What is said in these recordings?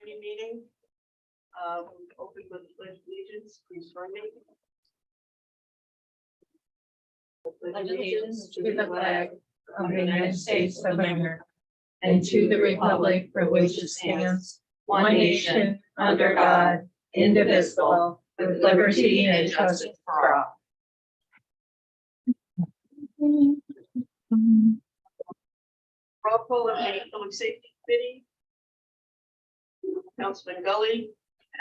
Meeting. We'll open with the Pledge of Allegiance. Please join me. Pledge allegiance to the flag of the United States of America and to the republic for which it stands, one nation, under God, indivisible, with liberty and justice for all. Roll call of the Public Safety Committee. Councilman Gully,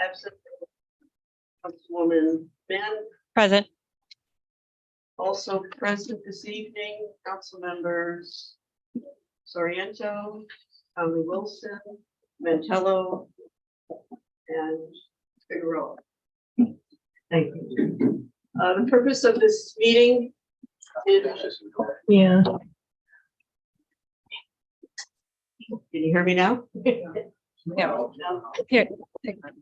absent. Councilwoman Mann, Present. also present this evening, council members Soriento, Tommy Wilson, Mantello, and Figueroa. Thank you. The purpose of this meeting is. Yeah. Can you hear me now? Yeah. No? Here, take mine.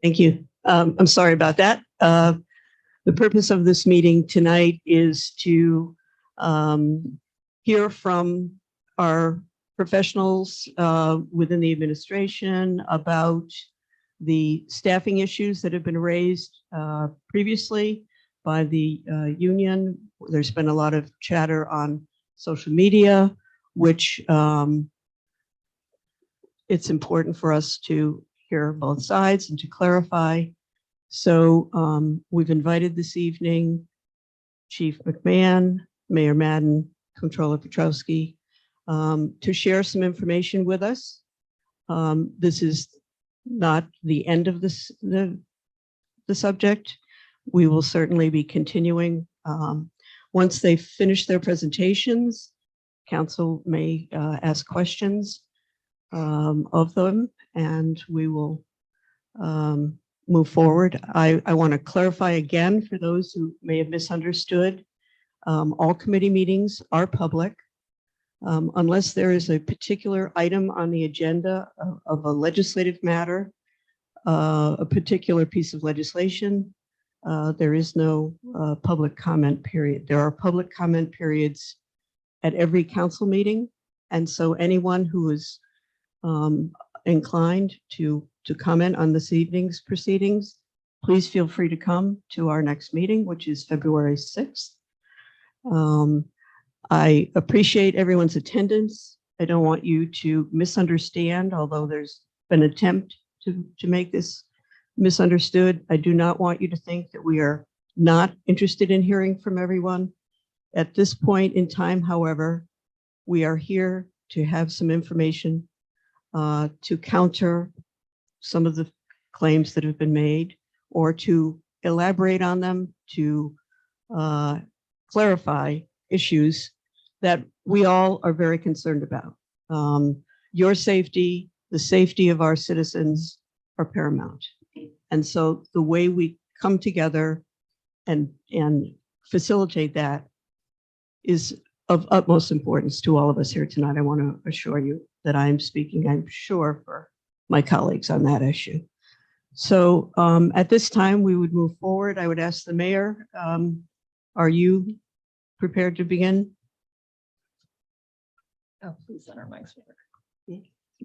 Thank you. I'm sorry about that. The purpose of this meeting tonight is to hear from our professionals within the administration about the staffing issues that have been raised previously by the union. There's been a lot of chatter on social media, which it's important for us to hear both sides and to clarify. So we've invited this evening Chief McMahon, Mayor Madden, Comptroller Petrowski, to share some information with us. This is not the end of the subject. We will certainly be continuing. Once they finish their presentations, council may ask questions of them, and we will move forward. I want to clarify again for those who may have misunderstood. All committee meetings are public. Unless there is a particular item on the agenda of a legislative matter, a particular piece of legislation, there is no public comment period. There are public comment periods at every council meeting. And so anyone who is inclined to comment on this evening's proceedings, please feel free to come to our next meeting, which is February 6th. I appreciate everyone's attendance. I don't want you to misunderstand, although there's been an attempt to make this misunderstood. I do not want you to think that we are not interested in hearing from everyone. At this point in time, however, we are here to have some information to counter some of the claims that have been made, or to elaborate on them, to clarify issues that we all are very concerned about. Your safety, the safety of our citizens are paramount. And so the way we come together and facilitate that is of utmost importance to all of us here tonight. I want to assure you that I'm speaking, I'm sure, for my colleagues on that issue. So at this time, we would move forward. I would ask the mayor, are you prepared to begin? Oh, please let our mics work.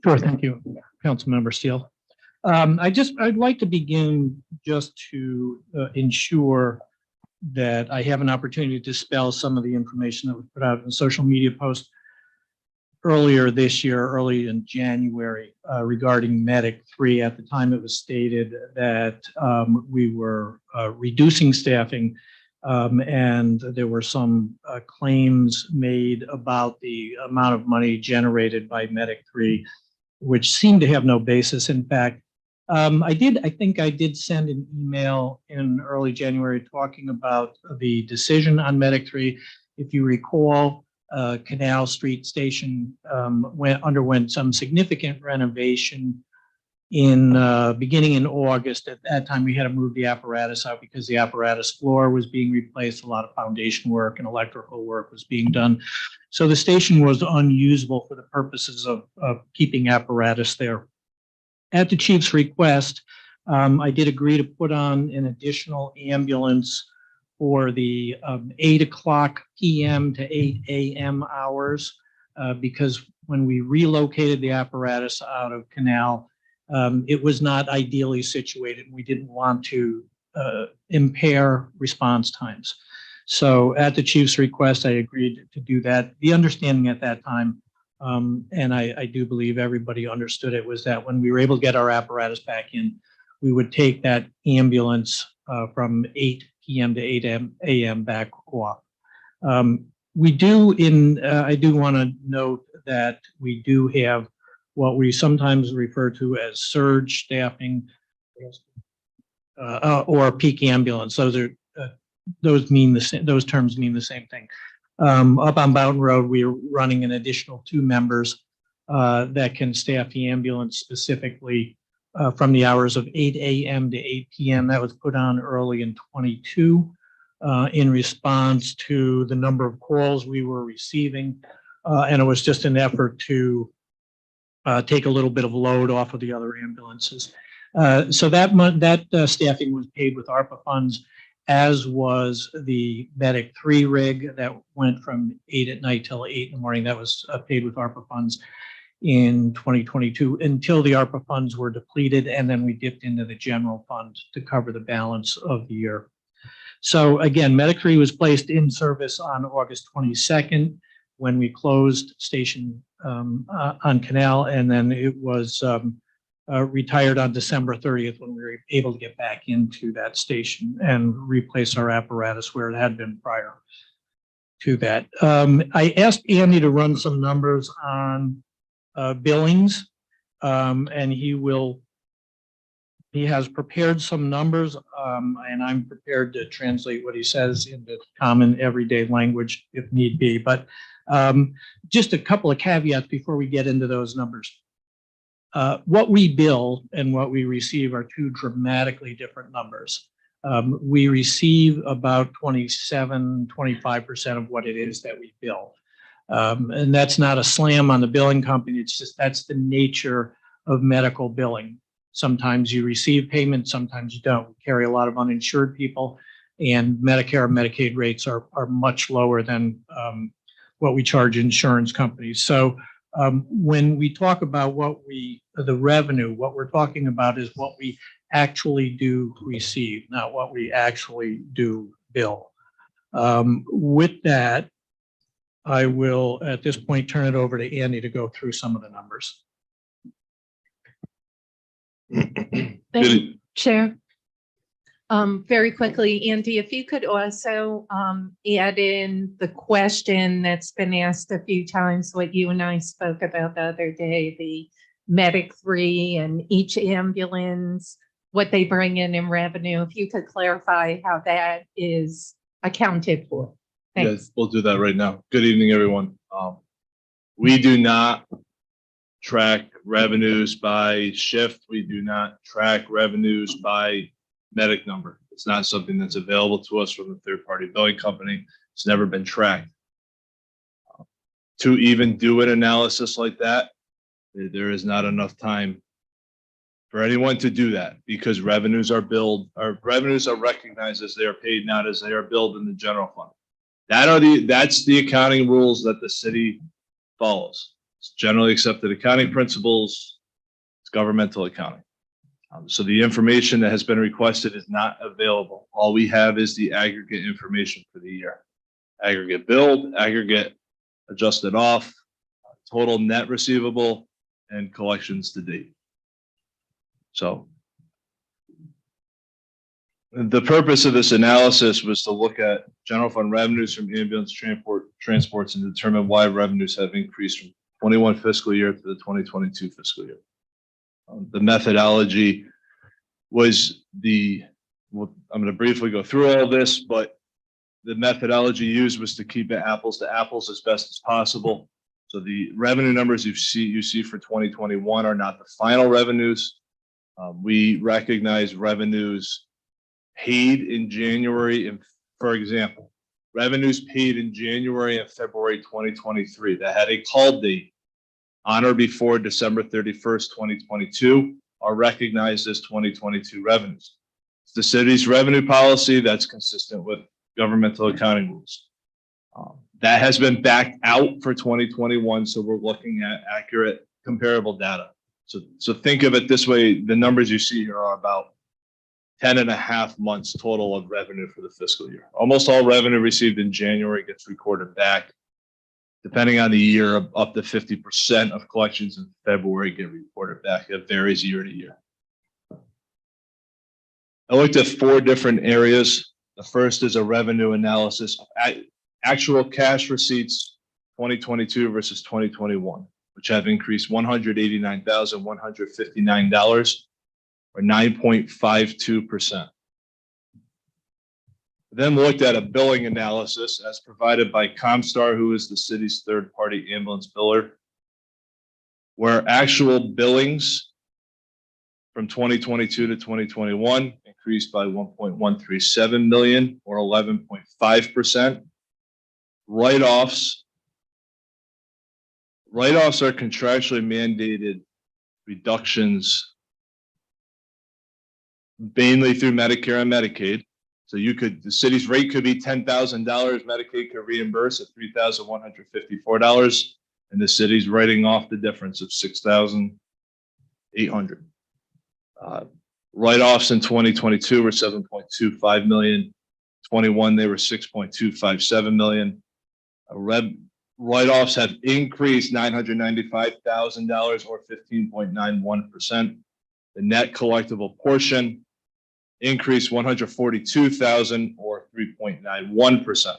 Sure, thank you, Councilmember Steele. I'd like to begin just to ensure that I have an opportunity to dispel some of the information that was put out in a social media post earlier this year, early in January, regarding Medic 3. At the time, it was stated that we were reducing staffing, and there were some claims made about the amount of money generated by Medic 3, which seemed to have no basis. In fact, I think I did send an email in early January talking about the decision on Medic 3. If you recall, Canal Street Station underwent some significant renovation beginning in August. At that time, we had to move the apparatus out because the apparatus floor was being replaced. A lot of foundation work and electrical work was being done. So the station was unusable for the purposes of keeping apparatus there. At the chief's request, I did agree to put on an additional ambulance for the 8 o'clock p.m. to 8 a.m. hours because when we relocated the apparatus out of Canal, it was not ideally situated. We didn't want to impair response times. So at the chief's request, I agreed to do that. The understanding at that time, and I do believe everybody understood it, was that when we were able to get our apparatus back in, we would take that ambulance from 8 p.m. to 8 a.m. back off. I do want to note that we do have what we sometimes refer to as surge staffing or peak ambulance. Those terms mean the same thing. Up on Boughton Road, we are running an additional 2 members that can staff the ambulance specifically from the hours of 8 a.m. to 8 p.m. That was put on early in 22 in response to the number of calls we were receiving. And it was just an effort to take a little bit of load off of the other ambulances. So that staffing was paid with ARPA funds, as was the Medic 3 rig that went from 8 at night till 8 in the morning. That was paid with ARPA funds in 2022 until the ARPA funds were depleted, and then we dipped into the general fund to cover the balance of the year. So again, Medic 3 was placed in service on August 22nd when we closed station on Canal, and then it was retired on December 30th when we were able to get back into that station and replace our apparatus where it had been prior to that. I asked Andy to run some numbers on billings, and he has prepared some numbers, and I'm prepared to translate what he says into common everyday language if need be. But just a couple of caveats before we get into those numbers. What we bill and what we receive are 2 dramatically different numbers. We receive about 25% of what it is that we bill. And that's not a slam on the billing company. It's just that's the nature of medical billing. Sometimes you receive payment, sometimes you don't. We carry a lot of uninsured people, and Medicare and Medicaid rates are much lower than what we charge insurance companies. So when we talk about the revenue, what we're talking about is what we actually do receive, not what we actually do bill. With that, I will, at this point, turn it over to Andy to go through some of the numbers. Thank you, Chair. Very quickly, Andy, if you could also add in the question that's been asked a few times, what you and I spoke about the other day, the Medic 3 and each ambulance, what they bring in revenue. If you could clarify how that is accounted for. Thanks. Yes, we'll do that right now. Good evening, everyone. We do not track revenues by shift. We do not track revenues by medic number. It's not something that's available to us from the third-party billing company. It's never been tracked. To even do an analysis like that, there is not enough time for anyone to do that, because revenues are billed, or revenues are recognized as they are paid, not as they are billed in the general fund. That's the accounting rules that the city follows. It's generally accepted accounting principles. It's governmental accounting. So the information that has been requested is not available. All we have is the aggregate information for the year. Aggregate billed, aggregate adjusted off, total net receivable, and collections to date. So the purpose of this analysis was to look at general fund revenues from ambulance transports and determine why revenues have increased from 21 fiscal year to the 2022 fiscal year. The methodology was I'm going to briefly go through all this, but the methodology used was to keep it apples to apples as best as possible. So the revenue numbers you see for 2021 are not the final revenues. We recognize revenues paid in January, and for example, revenues paid in January and February 2023 that had a call date on or before December 31st, 2022 are recognized as 2022 revenues. It's the city's revenue policy that's consistent with governmental accounting rules. That has been backed out for 2021, so we're looking at accurate comparable data. So think of it this way, the numbers you see here are about 10 and a half months total of revenue for the fiscal year. Almost all revenue received in January gets recorded back. Depending on the year, up to 50% of collections in February get reported back. It varies year to year. I looked at 4 different areas. The first is a revenue analysis of actual cash receipts 2022 versus 2021, which have increased $189,159 or 9.52%. Then looked at a billing analysis as provided by Comstar, who is the city's third-party ambulance biller, where actual billings from 2022 to 2021 increased by 1.137 million or 11.5%. Write-offs are contractually mandated reductions mainly through Medicare and Medicaid. So the city's rate could be $10,000, Medicaid could reimburse at $3,154, and the city's writing off the difference of $6,800. Write-offs in 2022 were 7.25 million. 21, they were 6.257 million. Write-offs have increased $995,000 or 15.91%. The net collectible portion increased 142,000 or 3.91%.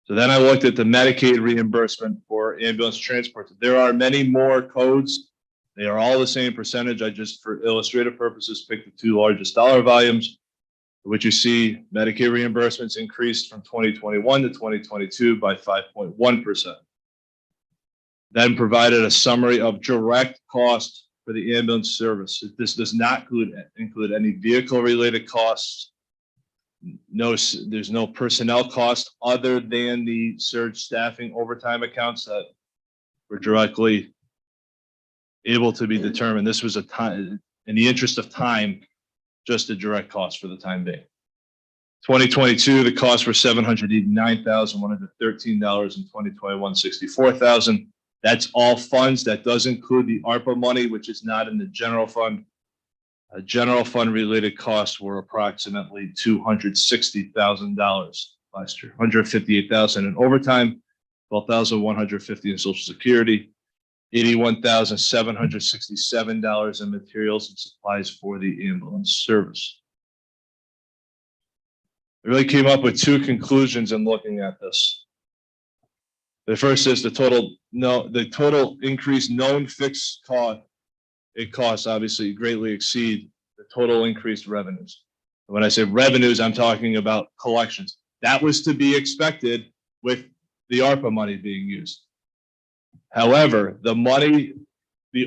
So then I looked at the Medicaid reimbursement for ambulance transport. There are many more codes. They are all the same percentage. I just, for illustrative purposes, picked the 2 largest dollar volumes, which you see Medicaid reimbursements increased from 2021 to 2022 by 5.1%. Then provided a summary of direct costs for the ambulance service. This does not include any vehicle-related costs. There's no personnel cost other than the surge staffing overtime accounts that were directly able to be determined. This was a time, in the interest of time, just a direct cost for the time being. 2022, the costs were $789,113. In 2021, $64,000. That's all funds. That does include the ARPA money, which is not in the general fund. General fund related costs were approximately $260,000 last year. $158,000 in overtime, $12,150 in Social Security, $81,767 in materials and supplies for the ambulance service. I really came up with 2 conclusions in looking at this. The first is the total increased known fixed cost. It costs obviously greatly exceed the total increased revenues. When I say revenues, I'm talking about collections. That was to be expected with the ARPA money being used. However, the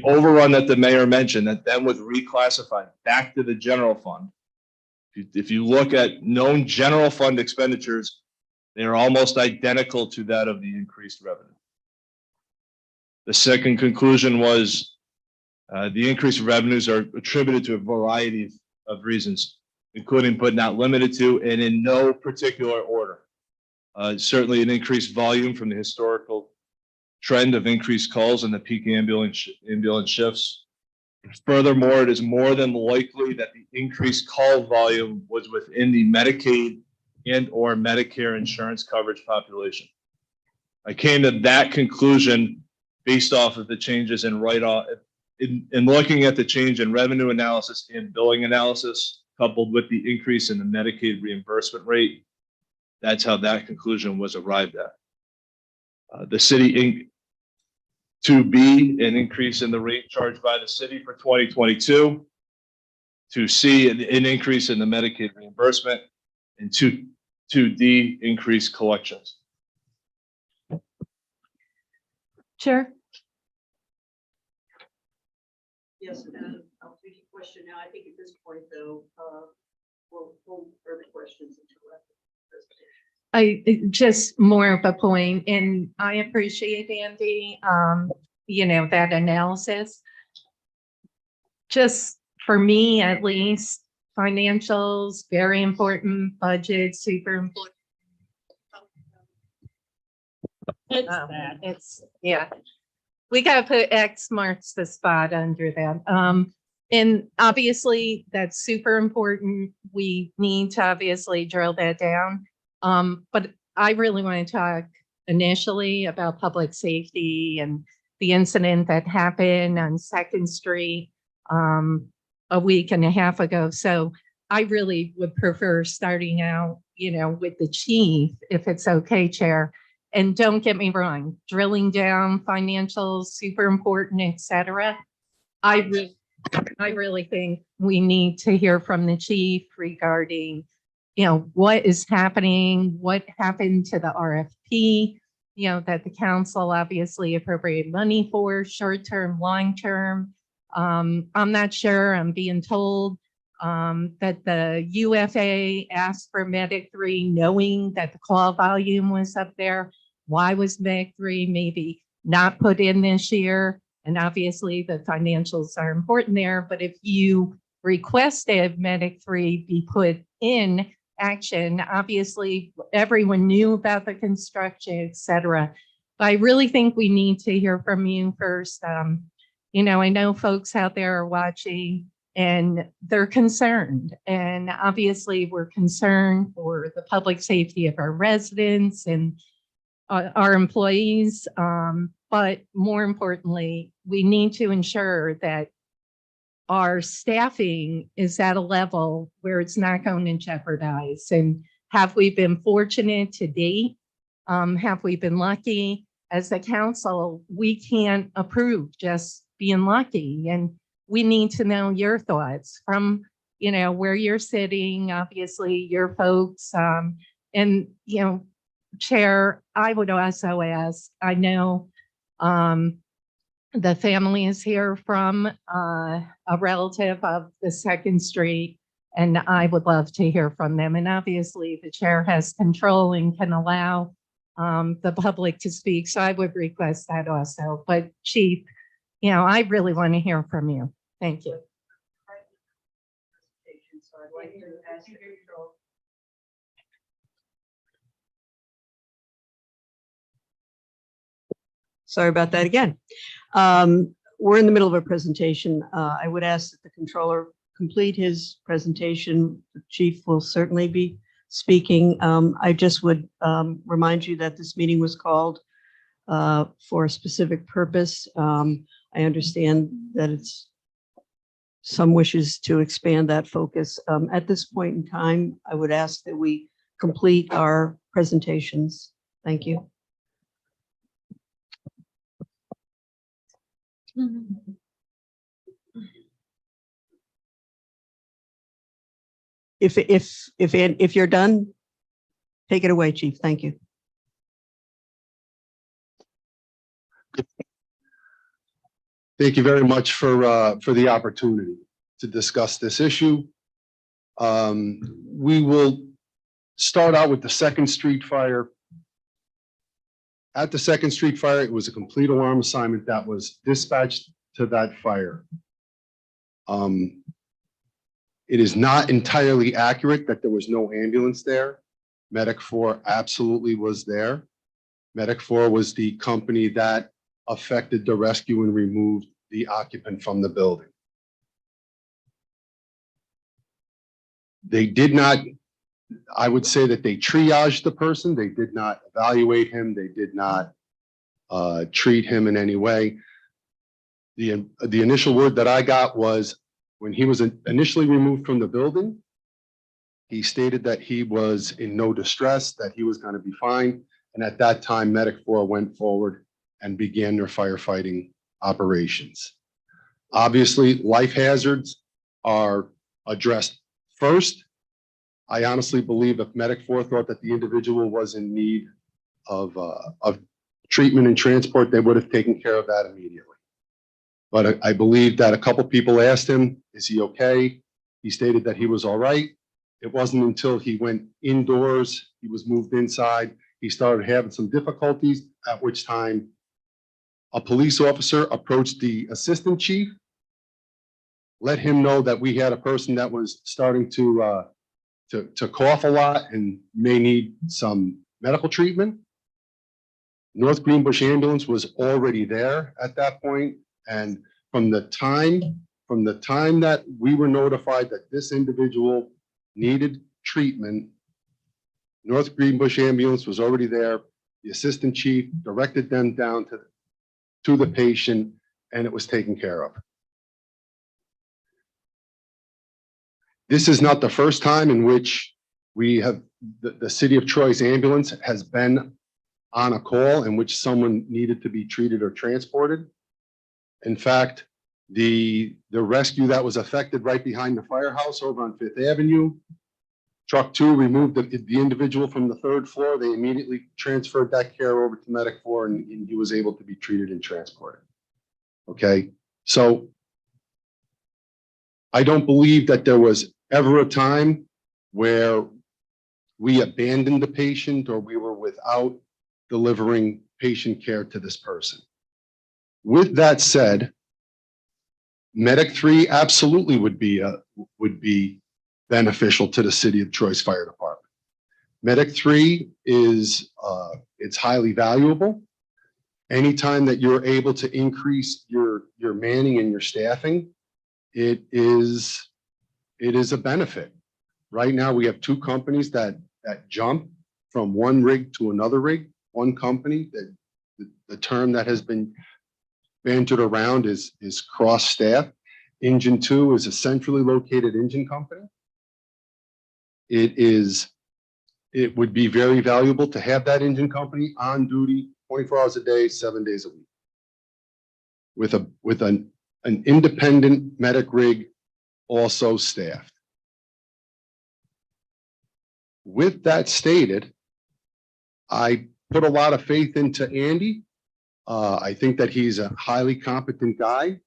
overrun that the mayor mentioned that then was reclassified back to the general fund. If you look at known general fund expenditures, they are almost identical to that of the increased revenue. The second conclusion was the increased revenues are attributed to a variety of reasons, including but not limited to, and in no particular order. Certainly an increased volume from the historical trend of increased calls in the peak ambulance shifts. Furthermore, it is more than likely that the increased call volume was within the Medicaid and or Medicare insurance coverage population. I came to that conclusion based off of the changes in write-off, in looking at the change in revenue analysis and billing analysis, coupled with the increase in the Medicaid reimbursement rate. That's how that conclusion was arrived at. The city to B, an increase in the rate charged by the city for 2022, to C, an increase in the Medicaid reimbursement, and to D, increased collections. Chair? Yes, I'll take question now. I think at this point, though, we'll hold further questions until after the presentation. Just more of a point, and I appreciate Andy, that analysis. Just for me, at least, financials, very important, budget, super important. Yeah. We gotta put X marks the spot under that. And obviously, that's super important. We need to obviously drill that down. But I really want to talk initially about public safety and the incident that happened on Second Street a week and a half ago. So I really would prefer starting out, with the chief, if it's okay, Chair. And don't get me wrong, drilling down financials, super important, et cetera. I really think we need to hear from the chief regarding, what is happening, what happened to the RFP, that the council obviously appropriated money for, short-term, long-term. I'm not sure, I'm being told that the UFA asked for Medic 3 knowing that the call volume was up there. Why was Medic 3 maybe not put in this year? And obviously the financials are important there, but if you requested Medic 3 be put in action, obviously everyone knew about the construction, et cetera. But I really think we need to hear from you first. I know folks out there are watching and they're concerned. And obviously we're concerned for the public safety of our residents and our employees. But more importantly, we need to ensure that our staffing is at a level where it's not going to jeopardize. And have we been fortunate to date? Have we been lucky? As a council, we can't approve just being lucky. And we need to know your thoughts from, where you're sitting, obviously your folks. And, Chair, I would also ask, I know the family is here from a relative of the Second Street, and I would love to hear from them. And obviously the chair has control and can allow the public to speak. So I would request that also. But Chief, I really want to hear from you. Thank you. So I'd like to ask the control. Sorry about that again. We're in the middle of a presentation. I would ask that the controller complete his presentation. The chief will certainly be speaking. I just would remind you that this meeting was called for a specific purpose. I understand that it's some wishes to expand that focus. At this point in time, I would ask that we complete our presentations. Thank you. If you're done, take it away, Chief. Thank you. Thank you very much for the opportunity to discuss this issue. We will start out with the Second Street fire. At the Second Street fire, it was a complete alarm assignment that was dispatched to that fire. It is not entirely accurate that there was no ambulance there. Medic 4 absolutely was there. Medic 4 was the company that affected the rescue and removed the occupant from the building. They did not, I would say that they triaged the person. They did not evaluate him. They did not treat him in any way. The initial word that I got was when he was initially removed from the building, he stated that he was in no distress, that he was going to be fine. And at that time, Medic 4 went forward and began their firefighting operations. Obviously, life hazards are addressed first. I honestly believe if Medic 4 thought that the individual was in need of treatment and transport, they would have taken care of that immediately. But I believe that a couple people asked him, is he okay? He stated that he was all right. It wasn't until he went indoors, he was moved inside, he started having some difficulties, at which time a police officer approached the assistant chief, let him know that we had a person that was starting to cough a lot and may need some medical treatment. North Greenbush Ambulance was already there at that point, and from the time that we were notified that this individual needed treatment, North Greenbush Ambulance was already there. The assistant chief directed them down to the patient, and it was taken care of. This is not the first time in which we have, the City of Troy's ambulance has been on a call in which someone needed to be treated or transported. In fact, the rescue that was affected right behind the firehouse over on Fifth Avenue, Truck 2 removed the individual from the 3rd floor. They immediately transferred that care over to Medic 4, and he was able to be treated and transported. Okay, so I don't believe that there was ever a time where we abandoned the patient or we were without delivering patient care to this person. With that said, Medic 3 absolutely would be beneficial to the City of Troy's Fire Department. Medic 3 is it's highly valuable. Anytime that you're able to increase your manning and your staffing, it is a benefit. Right now, we have 2 companies that jump from one rig to another rig. One company that the term that has been bantered around is cross-staff. Engine 2 is a centrally located engine company. It would be very valuable to have that engine company on duty 24 hours a day, 7 days a week, with an independent medic rig also staffed. With that stated, I put a lot of faith into Andy. I think that he's a highly competent guy.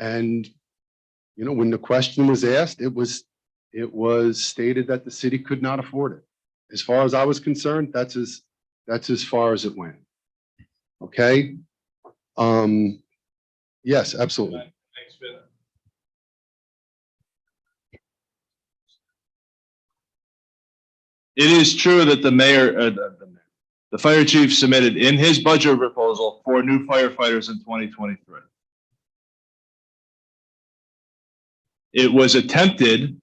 And, you know, when the question was asked, it was stated that the city could not afford it. As far as I was concerned, that's as far as it went. Okay. Yes, absolutely. Thanks, Ben. It is true that the fire chief submitted in his budget proposal 4 new firefighters in 2023. It was attempted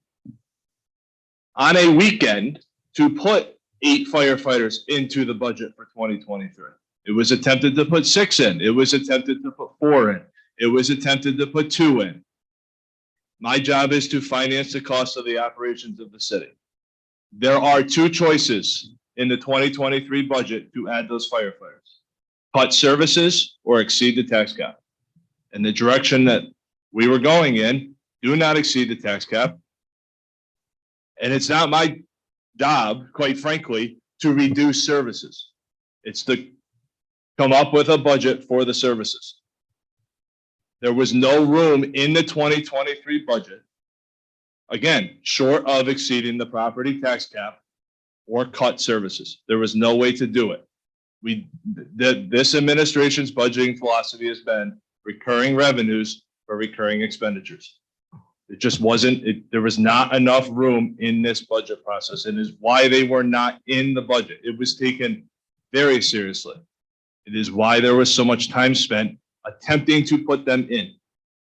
on a weekend to put 8 firefighters into the budget for 2023. It was attempted to put 6 in. It was attempted to put 4 in. It was attempted to put 2 in. My job is to finance the cost of the operations of the city. There are 2 choices in the 2023 budget to add those firefighters: cut services or exceed the tax cap. And the direction that we were going in, do not exceed the tax cap. And it's not my job, quite frankly, to reduce services. It's to come up with a budget for the services. There was no room in the 2023 budget, again, short of exceeding the property tax cap or cut services. There was no way to do it. This administration's budgeting philosophy has been recurring revenues for recurring expenditures. It just wasn't, there was not enough room in this budget process, and is why they were not in the budget. It was taken very seriously. It is why there was so much time spent attempting to put them in.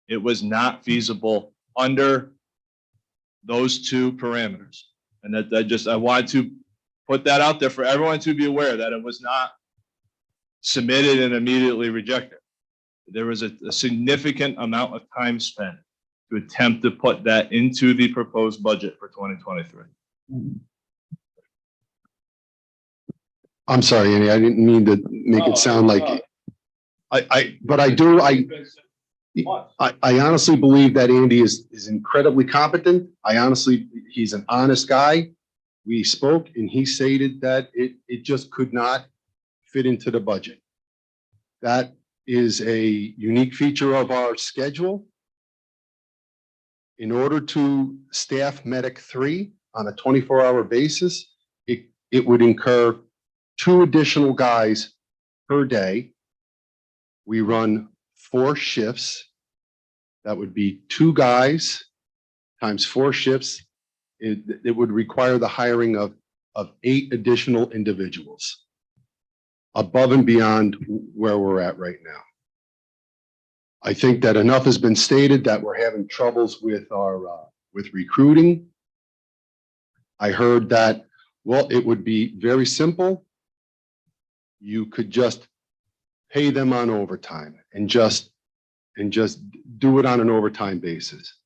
It was not feasible under those 2 parameters. And I wanted to put that out there for everyone to be aware that it was not submitted and immediately rejected. There was a significant amount of time spent to attempt to put that into the proposed budget for 2023. I'm sorry, Andy, I didn't mean to make it sound like but I honestly believe that Andy is incredibly competent. He's an honest guy. We spoke and he stated that it just could not fit into the budget. That is a unique feature of our schedule. In order to staff Medic 3 on a 24-hour basis, it would incur 2 additional guys per day. We run 4 shifts. That would be 2 guys times 4 shifts. It would require the hiring of 8 additional individuals above and beyond where we're at right now. I think that enough has been stated that we're having troubles with our with recruiting. I heard that, well, it would be very simple. You could just pay them on overtime and just do it on an overtime basis.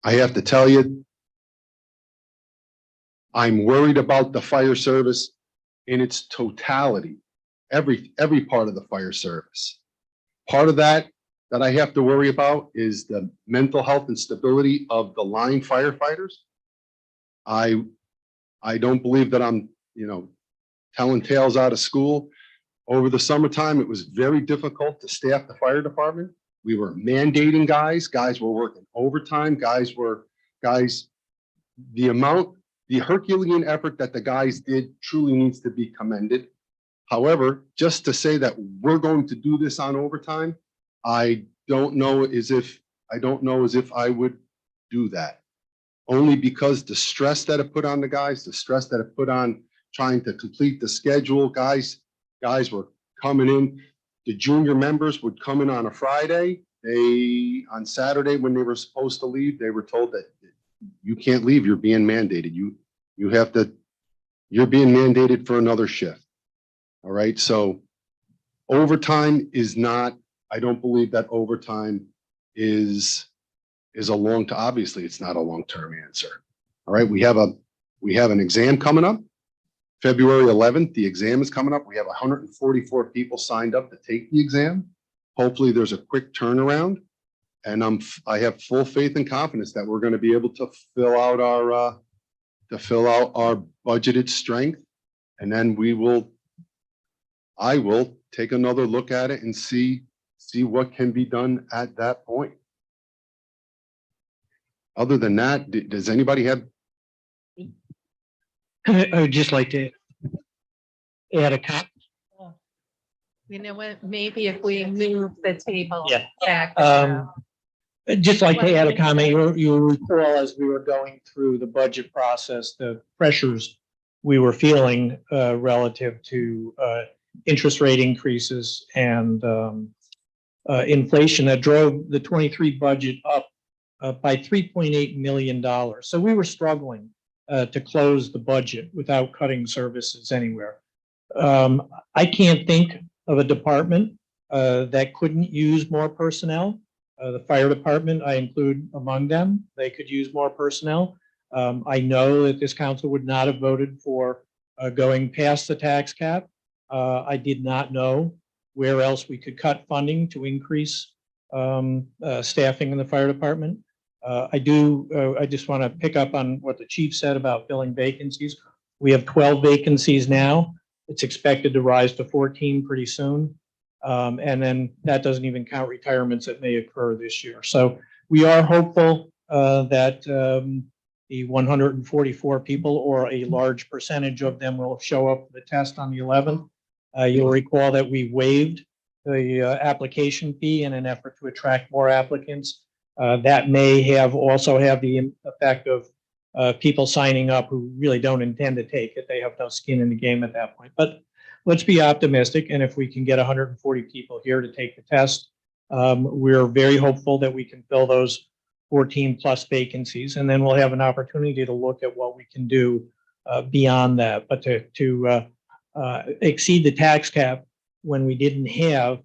I have to tell you, I'm worried about the fire service in its totality, every part of the fire service. Part of that I have to worry about is the mental health and stability of the line firefighters. I don't believe that I'm, telling tales out of school. Over the summertime, it was very difficult to staff the fire department. We were mandating guys were working overtime, the Herculean effort that the guys did truly needs to be commended. However, just to say that we're going to do this on overtime, I don't know as if I would do that. Only because the stress that it put on the guys, the stress that it put on trying to complete the schedule, guys were coming in. The junior members would come in on a Friday. On Saturday, when they were supposed to leave, they were told that you can't leave, you're being mandated. You're being mandated for another shift. All right, so overtime is not, I don't believe that overtime is obviously it's not a long-term answer. All right, we have an exam coming up. February 11th, the exam is coming up. We have 144 people signed up to take the exam. Hopefully there's a quick turnaround, and I have full faith and confidence that we're going to be able to fill out our budgeted strength, and then I will take another look at it and see what can be done at that point. Other than that, does anybody have? I would just like to add a comment. You know what, maybe if we move the table Yeah. back. I'd just like to add a comment. You'll recall as we were going through the budget process, the pressures we were feeling relative to interest rate increases and inflation that drove the 23 budget up by $3.8 million. So we were struggling to close the budget without cutting services anywhere. I can't think of a department that couldn't use more personnel. The fire department, I include among them. They could use more personnel. I know that this council would not have voted for going past the tax cap. I did not know where else we could cut funding to increase staffing in the fire department. I just want to pick up on what the chief said about filling vacancies. We have 12 vacancies now. It's expected to rise to 14 pretty soon. And then that doesn't even count retirements that may occur this year. So we are hopeful that the 144 people or a large percentage of them will show up for the test on the 11th. You'll recall that we waived the application fee in an effort to attract more applicants. That may also have the effect of people signing up who really don't intend to take it. They have no skin in the game at that point. But let's be optimistic. And if we can get 140 people here to take the test, we're very hopeful that we can fill those 14 plus vacancies. And then we'll have an opportunity to look at what we can do beyond that. But to exceed the tax cap when we didn't have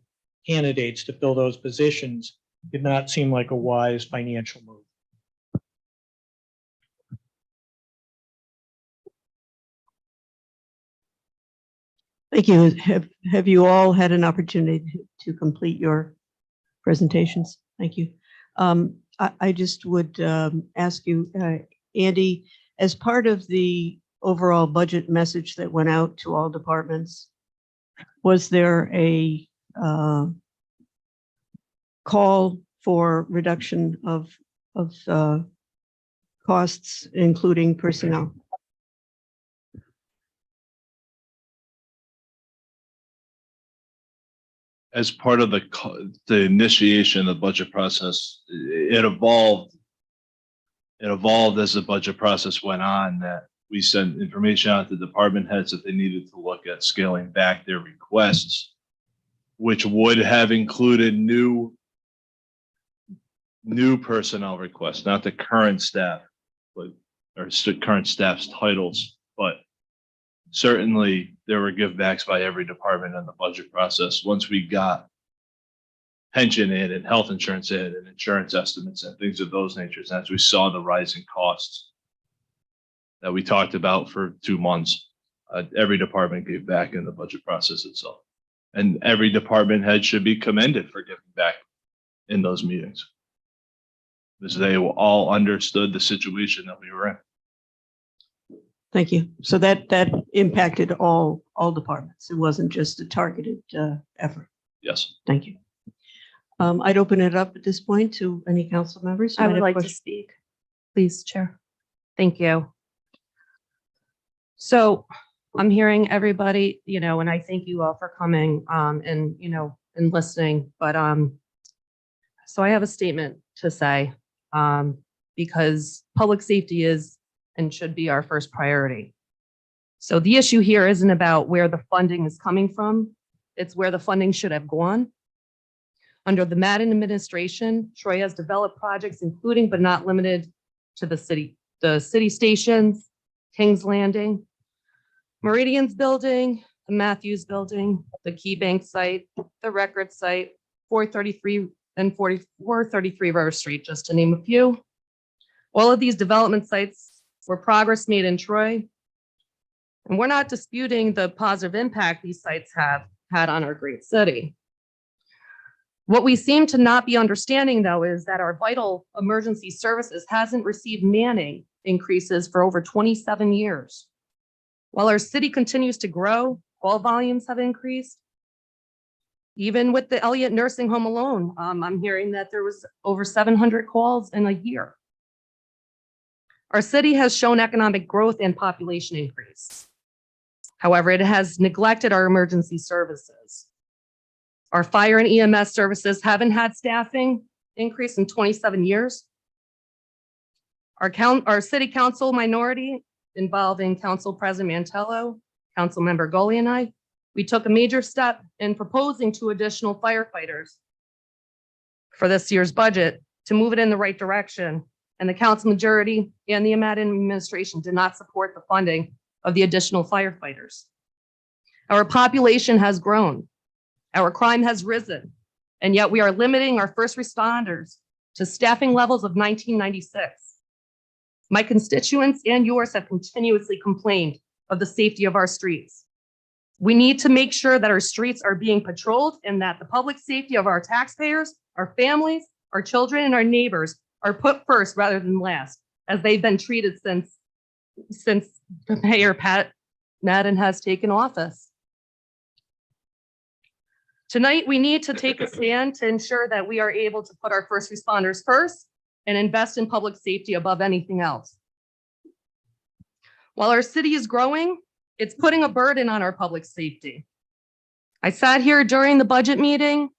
candidates to fill those positions did not seem like a wise financial move. Thank you. Have you all had an opportunity to complete your presentations? Thank you. I just would ask you, Andy, as part of the overall budget message that went out to all departments, was there a call for reduction of costs, including personnel. As part of the initiation of the budget process, it evolved. It evolved as the budget process went on, that we sent information out to department heads that they needed to look at scaling back their requests, which would have included new personnel requests, not the current staff, current staff's titles, but certainly there were givebacks by every department in the budget process. Once we got pension in and health insurance in and insurance estimates and things of those natures, as we saw the rising costs that we talked about for 2 months, every department gave back in the budget process itself. And every department head should be commended for giving back in those meetings, because they all understood the situation that we were in. Thank you. So that impacted all departments. It wasn't just a targeted effort. Yes. Thank you. I'd open it up at this point to any council members. who I might would have like to questions. speak, please, Chair. Thank you. So I'm hearing everybody, and I thank you all for coming, and listening, but, so I have a statement to say, because public safety is and should be our first priority. So the issue here isn't about where the funding is coming from. It's where the funding should have gone. Under the Madden administration, Troy has developed projects including but not limited to the city stations, King's Landing, Meridian's building, the Matthews building, the Key Bank site, the record site, 433 and 433 River Street, just to name a few. All of these development sites were progress made in Troy. And we're not disputing the positive impact these sites have had on our great city. What we seem to not be understanding, though, is that our vital emergency services hasn't received manning increases for over 27 years. While our city continues to grow, call volumes have increased. Even with the Elliott Nursing Home alone, I'm hearing that there was over 700 calls in a year. Our city has shown economic growth and population increase. However, it has neglected our emergency services. Our fire and EMS services haven't had staffing increase in 27 years. Our city council minority, involving Council President Mantello, Councilmember Gully, and I, we took a major step in proposing 2 additional firefighters for this year's budget to move it in the right direction. And the council majority and the Madden administration did not support the funding of the additional firefighters. Our population has grown. Our crime has risen, and yet we are limiting our first responders to staffing levels of 1996. My constituents and yours have continuously complained of the safety of our streets. We need to make sure that our streets are being patrolled and that the public safety of our taxpayers, our families, our children, and our neighbors are put first rather than last, as they've been treated since Mayor Pat Madden has taken office. Tonight, we need to take a stand to ensure that we are able to put our first responders first and invest in public safety above anything else. While our city is growing, it's putting a burden on our public safety. I sat here during the budget meeting.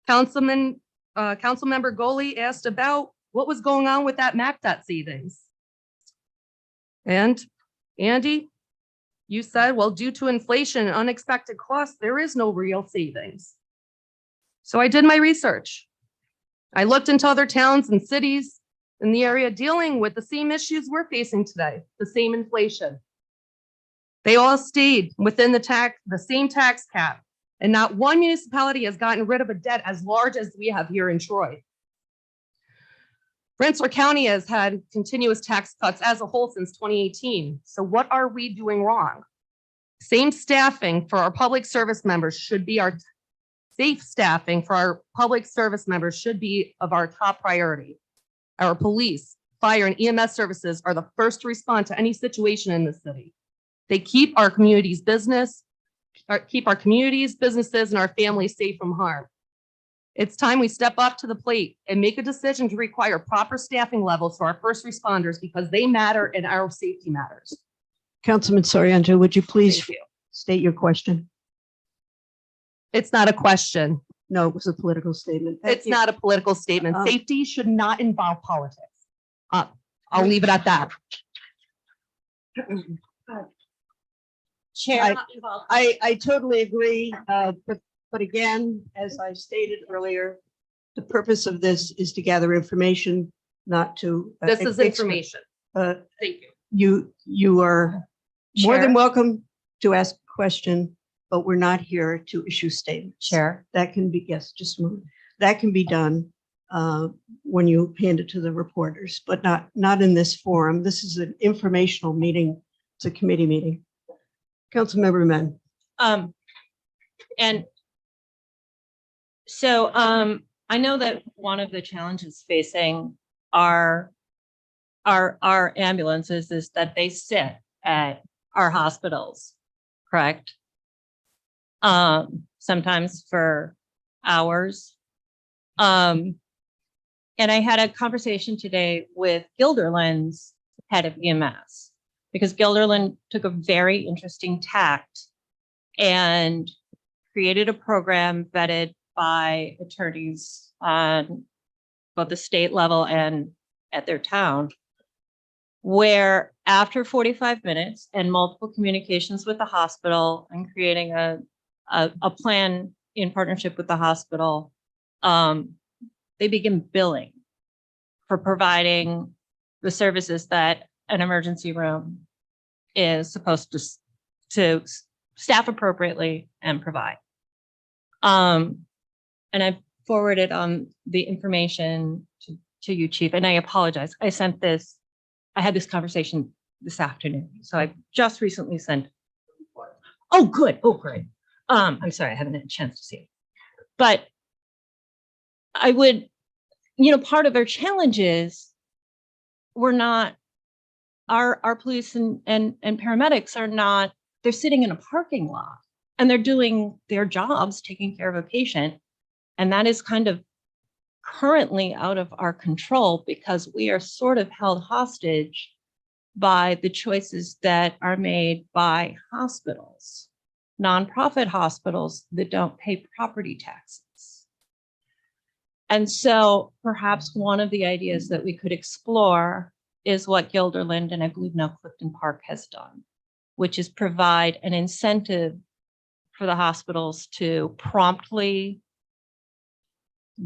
Councilmember Goli asked about what was going on with that MACDOT savings. And Andy, you said, well, due to inflation and unexpected costs, there is no real savings. So I did my research. I looked into other towns and cities in the area dealing with the same issues we're facing today, the same inflation. They all stayed within the same tax cap, and not one municipality has gotten rid of a debt as large as we have here in Troy. Rensselaer County has had continuous tax cuts as a whole since 2018. So what are we doing wrong? Same staffing for our public service members should be our safe staffing for our public service members should be of our top priority. Our police, fire, and EMS services are the first to respond to any situation in the city. They keep our community's business, keep our communities, businesses, and our families safe from harm. It's time we step up to the plate and make a decision to require proper staffing levels for our first responders because they matter and our safety matters. Councilman Soriano, would you please Thank you. state your question? It's not a question. No, it was a political statement. Thank It's you. not a political statement. Um, Safety should not involve politics. I'll leave it at that. I- I totally agree, but again, as I stated earlier, the purpose of this is to gather information, not to. This is information. Thank Thank you. You are more than Chair. welcome to ask a question, but we're not here to issue statements. Chair. That can be, yes, just a moment. That can be done when you hand it to the reporters, but not in this forum. This is an informational meeting. It's a committee meeting. Councilmember Men. And so, I know that one of the challenges facing our ambulances is that they sit at our hospitals, correct? Sometimes for hours. And I had a conversation today with Gilderland's head of EMS, because Gilderland took a very interesting tact and created a program vetted by attorneys on both the state level and at their town, where after 45 minutes and multiple communications with the hospital and creating a plan in partnership with the hospital, they begin billing for providing the services that an emergency room is supposed to staff appropriately and provide. And I forwarded on the information to you, Chief, and I apologize. I had this conversation this afternoon, so I just recently sent. Oh, good. Oh, great. I'm sorry, I haven't had a chance to see it. But I would, part of our challenge is we're not, our police and paramedics are not, they're sitting in a parking lot and they're doing their jobs, taking care of a patient. And that is kind of currently out of our control because we are sort of held hostage by the choices that are made by hospitals, nonprofit hospitals that don't pay property taxes. And so perhaps one of the ideas that we could explore is what Gilderland and I believe now Clifton Park has done, which is provide an incentive for the hospitals to promptly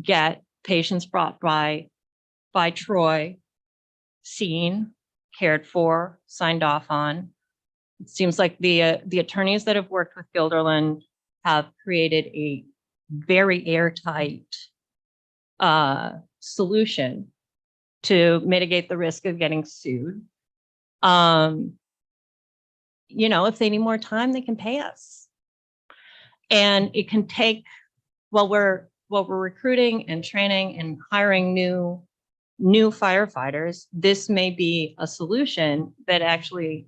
get patients brought by Troy, seen, cared for, signed off on. It seems like the attorneys that have worked with Gilderland have created a very airtight solution to mitigate the risk of getting sued. If they need more time, they can pay us. And it can take, while we're recruiting and training and hiring new firefighters, this may be a solution that actually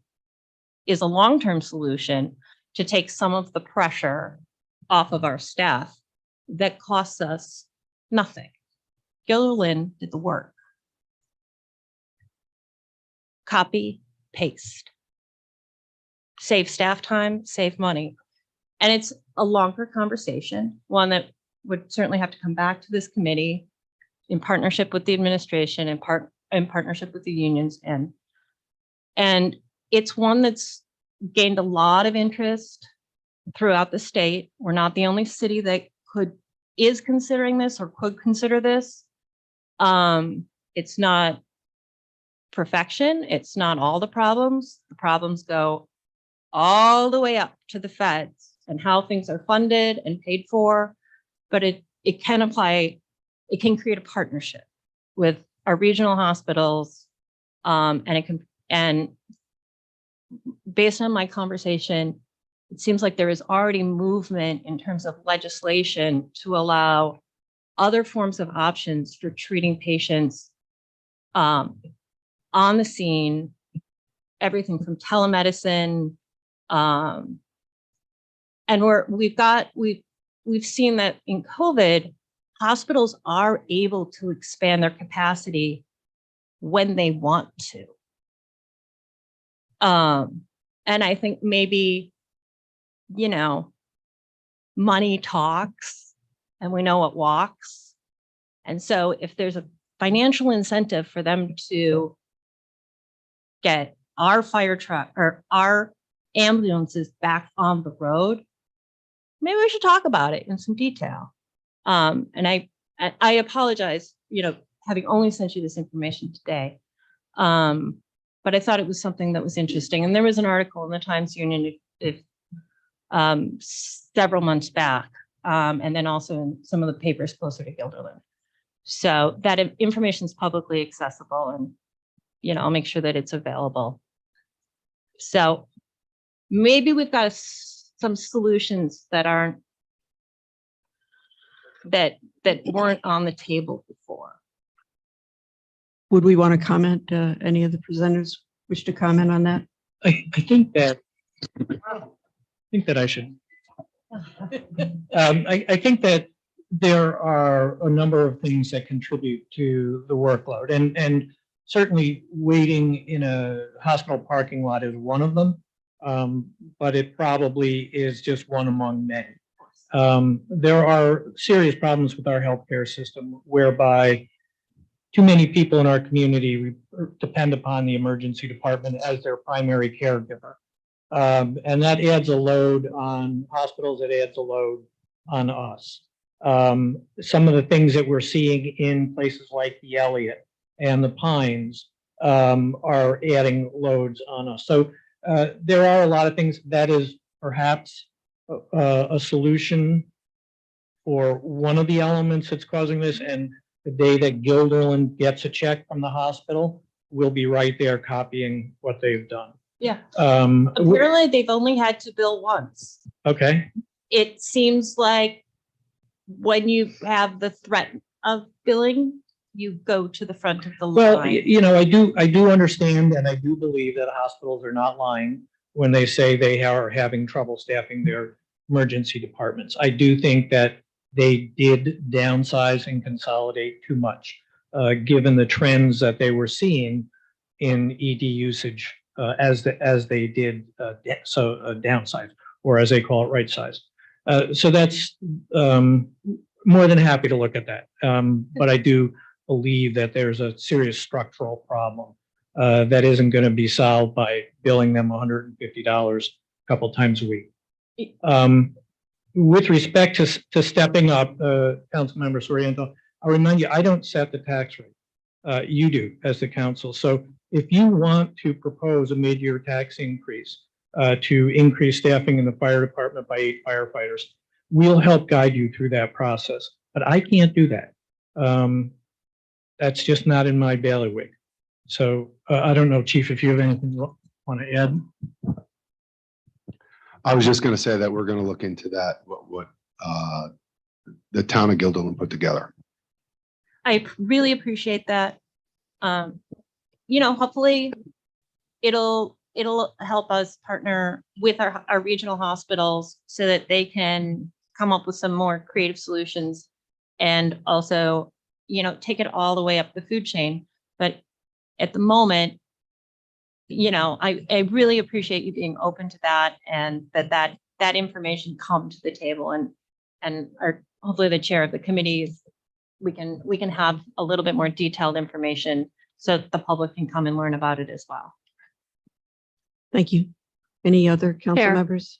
is a long-term solution to take some of the pressure off of our staff that costs us nothing. Gilderland did the work. Copy, paste. Save staff time, save money. And it's a longer conversation, one that would certainly have to come back to this committee in partnership with the administration and in partnership with the unions. And it's one that's gained a lot of interest throughout the state. We're not the only city that is considering this or could consider this. It's not perfection. It's not all the problems. The problems go all the way up to the feds and how things are funded and paid for. But it can apply, it can create a partnership with our regional hospitals. And based on my conversation, it seems like there is already movement in terms of legislation to allow other forms of options for treating patients on the scene, everything from telemedicine, And we've seen that in COVID, hospitals are able to expand their capacity when they want to. And I think maybe, you know, money talks and we know it walks. And so if there's a financial incentive for them to get our fire truck or our ambulances back on the road, maybe we should talk about it in some detail. And I apologize, you know, having only sent you this information today. But I thought it was something that was interesting. And there was an article in the Times Union several months back, and then also in some of the papers closer to Guilderland. So that information is publicly accessible, and, you know, I'll make sure that it's available. So maybe we've got some solutions that weren't on the table before. Would we want to comment, any of the presenters wish to comment on that? I think that I should. I think that there are a number of things that contribute to the workload, and certainly waiting in a hospital parking lot is one of them, but it probably is just one among many. There are serious problems with our healthcare system whereby too many people in our community depend upon the emergency department as their primary caregiver. And that adds a load on hospitals, it adds a load on us. Some of the things that we're seeing in places like the Elliott and the Pines are adding loads on us. So there are a lot of things that is perhaps a solution for one of the elements that's causing this. And the day that Guilderland gets a check from the hospital, we'll be right there copying what they've done. Yeah. Apparently, they've only had to bill once. Okay. It seems like when you have the threat of billing, you go to the front of the Well, line. you know, I do understand, and I do believe that hospitals are not lying when they say they are having trouble staffing their emergency departments. I do think that they did downsize and consolidate too much, given the trends that they were seeing in ED usage as they did downsize, or as they call it, right size. So that's more than happy to look at that. But I do believe that there's a serious structural problem that isn't going to be solved by billing them $150 a couple times a week. With respect to stepping up, Councilmember Soriento, I'll remind you, I don't set the tax rate. You do as the council. So if you want to propose a mid-year tax increase to increase staffing in the fire department by 8 firefighters, we'll help guide you through that process. But I can't do that. That's just not in my bailiwick. So I don't know, Chief, if you have anything you want to add. I was just going to say that we're going to look into that, what the town of Guilderland put together. I really appreciate that. You know, hopefully it'll help us partner with our regional hospitals so that they can come up with some more creative solutions and also, you know, take it all the way up the food chain. But at the moment, you know, I really appreciate you being open to that, and that information come to the table, and hopefully the chair of the committee, we can have a little bit more detailed information so that the public can come and learn about it as well. Thank you. Any other council Chair. members?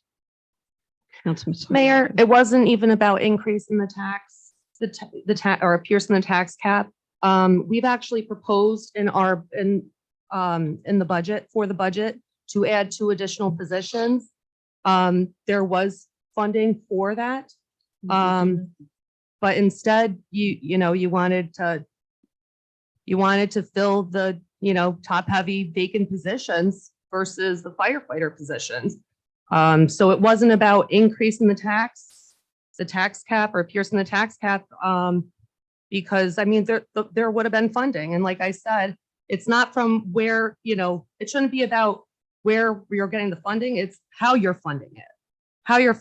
Councilman Sawyer. Mayor, it wasn't even about increasing the tax, or piercing the tax cap. We've actually proposed in the budget, for the budget, to add 2 additional positions. There was funding for that. But instead, you wanted to fill the, top heavy vacant positions versus the firefighter positions. So it wasn't about increasing the tax cap or piercing the tax cap. Because I mean, there would have been funding. And like I said, it's not from where, it shouldn't be about where you're getting the funding. It's how you're funding it. how you're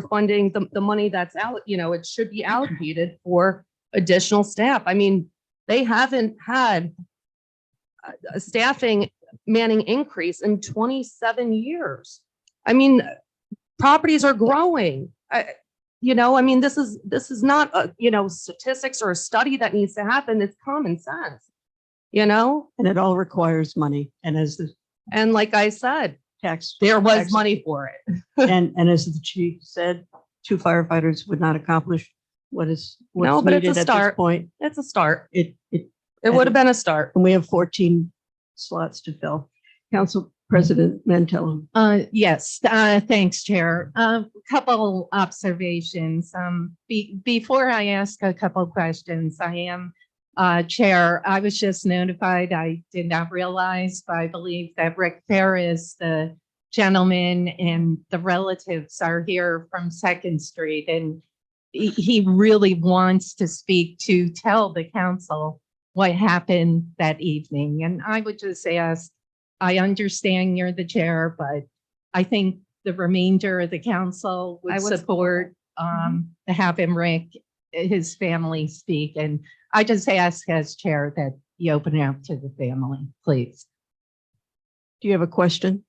funding the money that's out, it should be allocated for additional staff. I mean, they haven't had a staffing manning increase in 27 years. I mean, properties are growing. I mean, this is not statistics or a study that needs to happen. It's common sense, And it all requires money. And as the and like I said, tax, there was Tax- money for it. and as the chief said, 2 firefighters would not accomplish what's No, but it's a needed at this start. point. It's a start. It, It would have been a start. and we have 14 slots to fill. Council President Mantello. Yes, thanks, Chair. Couple observations. Before I ask a couple questions, I am Chair. I was just notified. I did not realize, but I believe that Rick Ferris, the gentleman, and the relatives are here from Second Street, and he really wants to speak to tell the council what happened that evening. And I would just ask, I understand you're the chair, but I think the remainder of the council I would would support to have him, Rick, his family speak. And I just ask as chair that you open it up to the family, please. Do you have a question?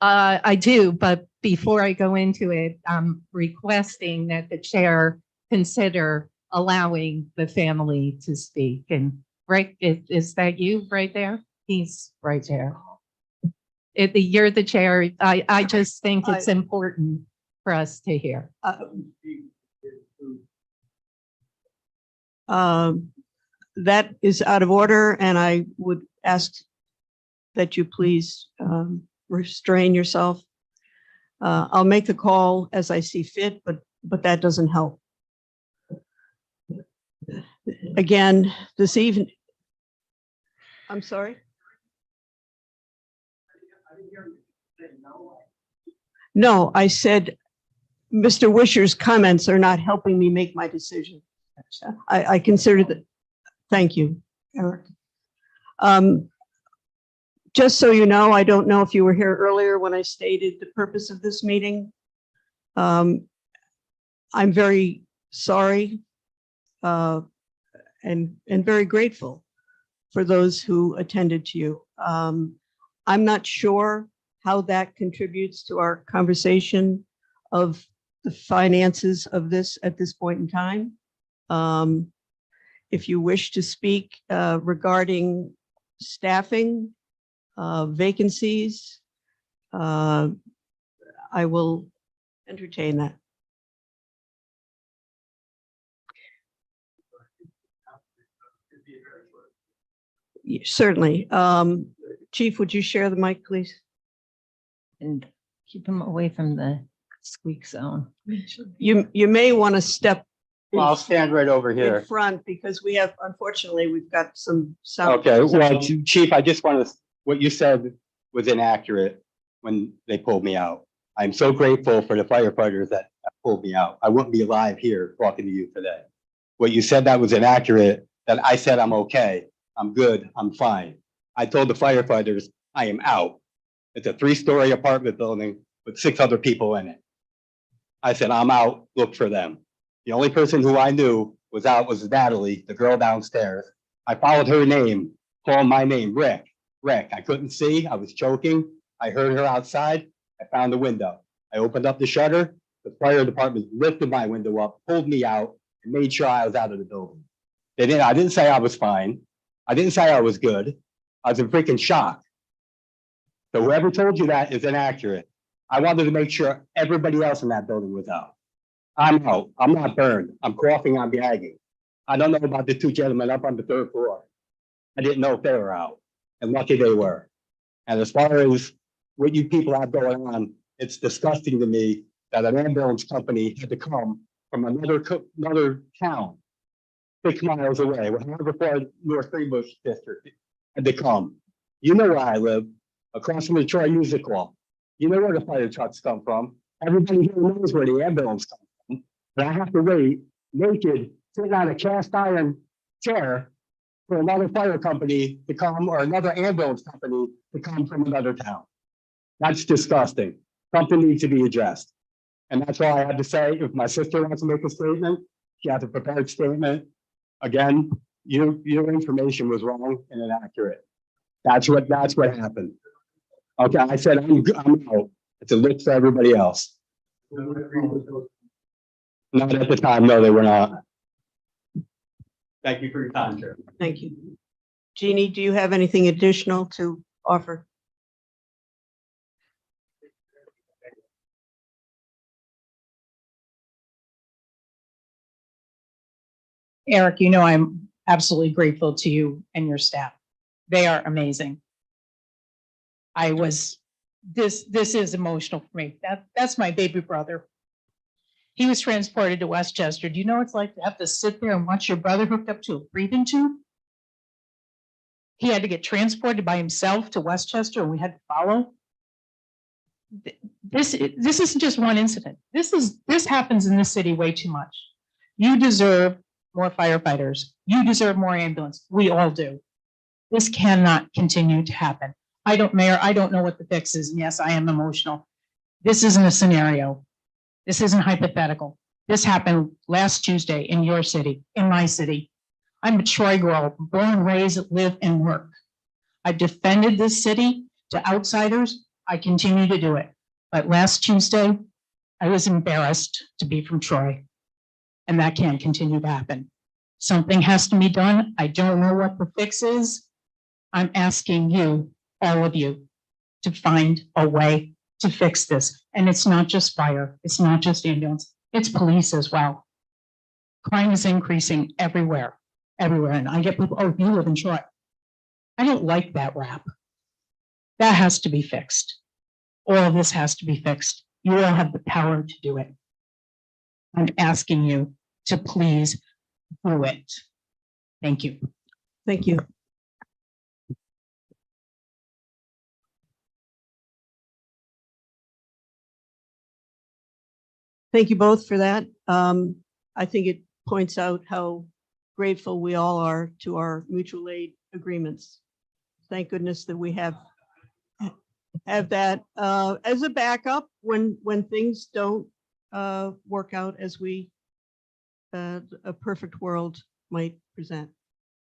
I do, but before I go into it, I'm requesting that the chair consider allowing the family to speak. And Rick, is that you right there? He's right there. You're the chair. I just think it's important for us to hear. That is out of order, and I would ask that you please restrain yourself. I'll make the call as I see fit, but that doesn't help. Again, this evening. I'm sorry? No, I said, Mr. Wisher's comments are not helping me make my decision. I consider that, thank you, Eric. Just so you know, I don't know if you were here earlier when I stated the purpose of this meeting. I'm very sorry and very grateful for those who attended to you. I'm not sure how that contributes to our conversation of the finances of this at this point in time. If you wish to speak regarding staffing, vacancies, I will entertain that. Certainly. Chief, would you share the mic, please? And keep them away from the squeak zone. You may want to step Well, I'll stand right over in here. front because unfortunately, we've got some sound. Okay, well, Chief, I just want to, what you said was inaccurate when they pulled me out. I'm so grateful for the firefighters that pulled me out. I wouldn't be alive here talking to you today. What you said that was inaccurate, that I said I'm okay, I'm good, I'm fine. I told the firefighters I am out. It's a 3-story apartment building with 6 other people in it. I said, I'm out, look for them. The only person who I knew was out was Natalie, the girl downstairs. I followed her name, called my name, Rick. I couldn't see, I was choking. I heard her outside. I found the window. I opened up the shutter. The fire department lifted my window up, pulled me out, and made sure I was out of the building. I didn't say I was fine. I didn't say I was good. I was in freaking shock. So whoever told you that is inaccurate. I wanted to make sure everybody else in that building was out. I'm out. I'm not burned. I'm coughing. I'm gagging. I don't know about the 2 gentlemen up on the 3rd floor. I didn't know if they were out, and lucky they were. And as far as what you people have going on, it's disgusting to me that an ambulance company had to come from another town 6 miles away, however far North Greenbush district had to come. You know where I live, across from the Troy Music Hall. You know where the fire trucks come from. Everybody here knows where the ambulance comes from. But I have to wait naked, sitting on a cast iron chair for another fire company to come or another ambulance company to come from another town. That's disgusting. Something needs to be addressed. And that's all I had to say. If my sister wants to make a statement, she has a prepared statement. Again, your information was wrong and inaccurate. That's what happened. Okay, I said, I'm out. It's a look for everybody else. Not at the time, no, they were not. Thank you for your time, Chair. Thank you. Jeannie, do you have anything additional to offer? Eric, I'm absolutely grateful to you and your staff. They are amazing. This is emotional for me. That's my baby brother. He was transported to Westchester. Do you know what it's like to have to sit there and watch your brother hooked up to a breathing tube? He had to get transported by himself to Westchester and we had to follow. This isn't just one incident. This happens in this city way too much. You deserve more firefighters. You deserve more ambulance. We all do. This cannot continue to happen. Mayor, I don't know what the fix is. And yes, I am emotional. This isn't a scenario. This isn't hypothetical. This happened last Tuesday in your city, in my city. I'm a Troy girl, born, raised, live, and work. I've defended this city to outsiders. I continue to do it. But last Tuesday, I was embarrassed to be from Troy. And that can't continue to happen. Something has to be done. I don't know what the fix is. I'm asking you, all of you, to find a way to fix this. And it's not just fire. It's not just ambulance. It's police as well. Crime is increasing everywhere. And I get people, oh, you live in Troy. I don't like that rap. That has to be fixed. All of this has to be fixed. You all have the power to do it. I'm asking you to please do it. Thank you. Thank you. Thank you both for that. I think it points out how grateful we all are to our mutual aid agreements. Thank goodness that we have that as a backup when things don't work out as we a perfect world might present.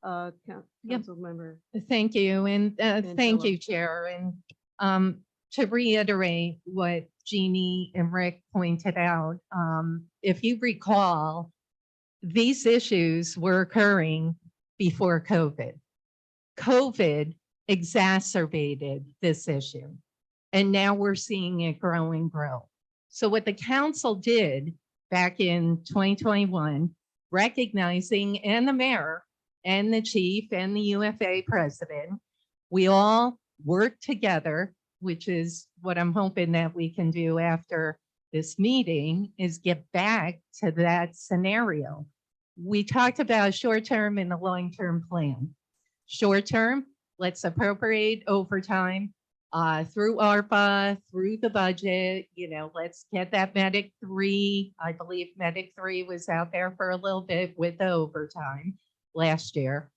Council member. Thank you. And thank Angela. you, Chair. And to reiterate what Jeannie and Rick pointed out, if you recall, these issues were occurring before COVID. COVID exacerbated this issue. And now we're seeing it grow and grow. So what the council did back in 2021, recognizing, and the mayor and the chief and the UFA president, we all worked together, which is what I'm hoping that we can do after this meeting, is get back to that scenario. We talked about a short-term and a long-term plan. Short-term, let's appropriate overtime through ARPA, through the budget, let's get that Medic 3. I believe Medic 3 was out there for a little bit with the overtime last year.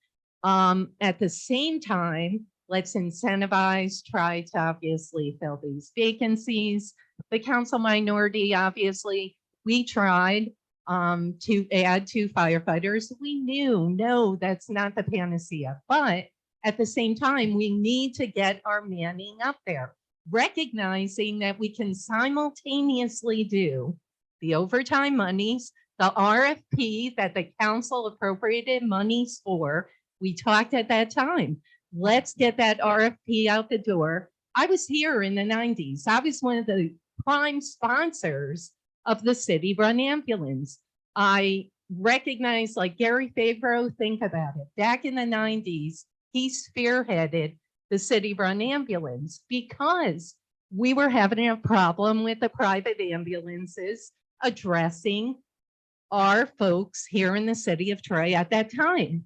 At the same time, let's incentivize, try to obviously fill these vacancies. The council minority, obviously, we tried to add 2 firefighters. We knew, no, that's not the panacea, but at the same time, we need to get our manning up there, recognizing that we can simultaneously do the overtime monies, the RFP that the council appropriated monies for. We talked at that time. Let's get that RFP out the door. I was here in the 90s. I was one of the prime sponsors of the city-run ambulance. I recognize, like Gary Favreau, think about it. Back in the 90s, he spearheaded the city-run ambulance because we were having a problem with the private ambulances addressing our folks here in the city of Troy at that time.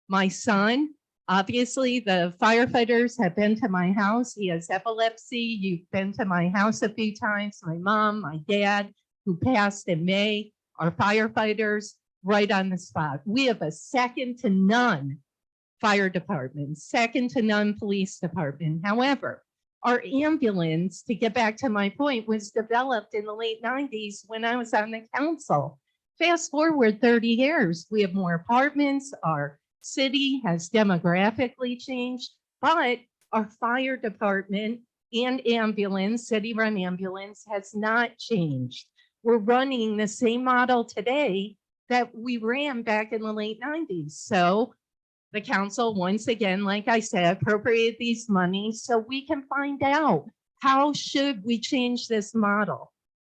My son, obviously, the firefighters have been to my house. He has epilepsy. You've been to my house a few times. My mom, my dad, who passed in May, are firefighters right on the spot. We have a second to none fire department, second to none police department. However, Our ambulance, to get back to my point, was developed in the late 90s when I was on the council. Fast forward 30 years, we have more apartments, our city has demographically changed, but our fire department and ambulance, city-run ambulance, has not changed. We're running the same model today that we ran back in the late 90s. So the council, once again, like I said, appropriate these monies so we can find out how should we change this model?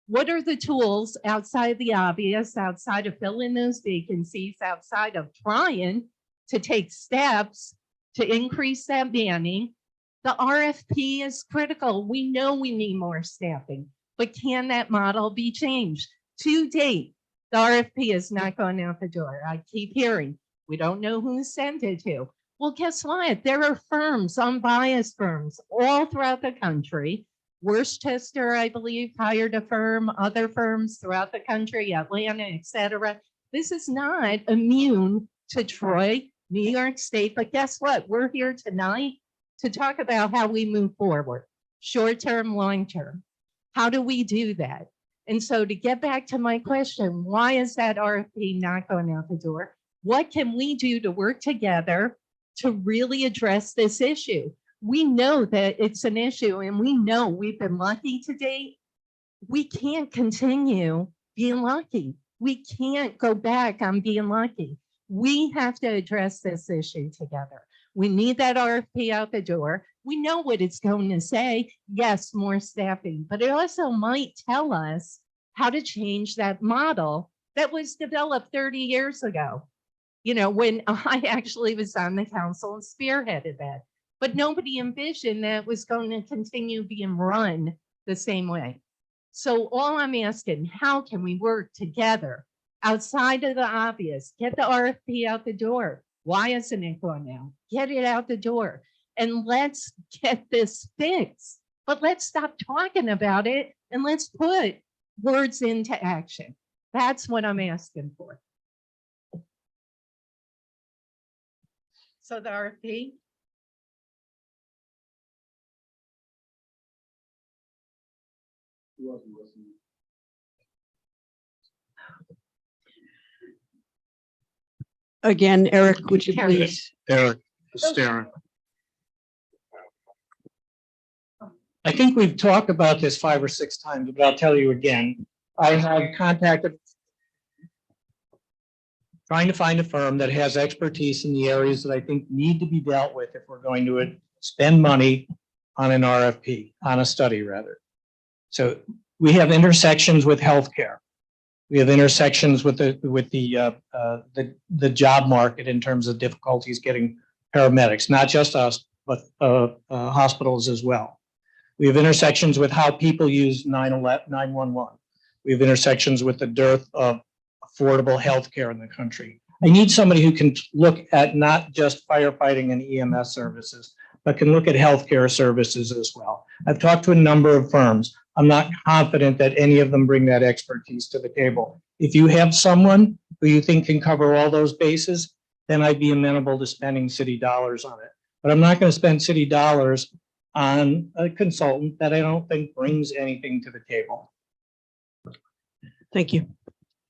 What are the tools outside the obvious, outside of filling those vacancies, outside of trying to take steps to increase that manning? The RFP is critical. We know we need more staffing, but can that model be changed? To date, the RFP is not going out the door. I keep hearing, we don't know who sent it to. Well, guess what? There are firms, unbiased firms, all throughout the country. Worcester, I believe, hired a firm, other firms throughout the country, Atlanta, et cetera. This is not immune to Troy, New York State, but guess what? We're here tonight to talk about how we move forward, short-term, long-term. How do we do that? And so to get back to my question, why is that RFP not going out the door? What can we do to work together to really address this issue? We know that it's an issue and we know we've been lucky to date. We can't continue being lucky. We can't go back on being lucky. We have to address this issue together. We need that RFP out the door. We know what it's going to say. Yes, more staffing, but it also might tell us how to change that model that was developed 30 years ago. You know, when I actually was on the council and spearheaded that, but nobody envisioned that it was going to continue being run the same way. So all I'm asking, how can we work together outside of the obvious? Get the RFP out the door. Why isn't it going out? Get it out the door and let's get this fixed. But let's stop talking about it and let's put words into action. That's what I'm asking for. So the RFP. Again, Eric, would you please? Eric, Darren. I think we've talked about this 5 or 6 times, but I'll tell you again. I have contacted trying to find a firm that has expertise in the areas that I think need to be dealt with if we're going to spend money on an RFP, on a study rather. So we have intersections with healthcare. We have intersections with the job market in terms of difficulties getting paramedics, not just us, but hospitals as well. We have intersections with how people use 911. We have intersections with the dearth of affordable healthcare in the country. I need somebody who can look at not just firefighting and EMS services, but can look at healthcare services as well. I've talked to a number of firms. I'm not confident that any of them bring that expertise to the table. If you have someone who you think can cover all those bases, then I'd be amenable to spending city dollars on it. But I'm not going to spend city dollars on a consultant that I don't think brings anything to the table. Thank you.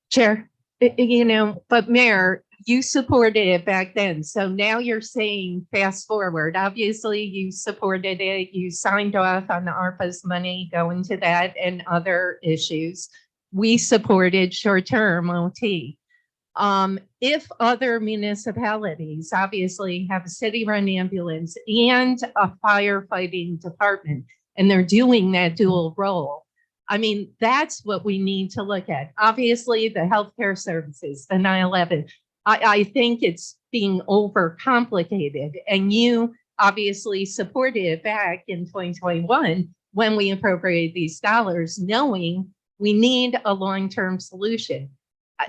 Chair, you know, but Mayor, you supported it back then. So now you're saying fast forward. Obviously, you supported it. You signed off on the ARPA's money going to that and other issues. We supported short-term OT. If other municipalities obviously have a city-run ambulance and a firefighting department, and they're doing that dual role, I mean, that's what we need to look at. Obviously, the healthcare services, the 9/11, I think it's being overcomplicated. And you obviously supported it back in 2021 when we appropriated these dollars, knowing we need a long-term solution.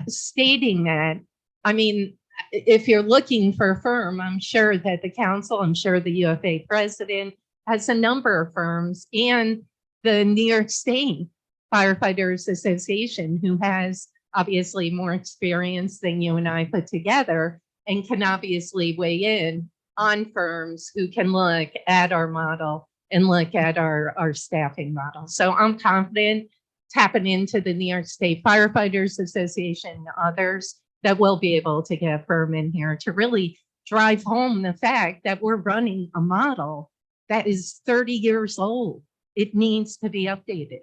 Stating that, I mean, if you're looking for a firm, I'm sure that the council, I'm sure the UFA president has a number of firms, and the New York State Firefighters Association, who has obviously more experience than you and I put together and can obviously weigh in on firms who can look at our model and look at our staffing model. So I'm confident tapping into the New York State Firefighters Association and others that we'll be able to get firm in here to really drive home the fact that we're running a model that is 30 years old. It needs to be updated.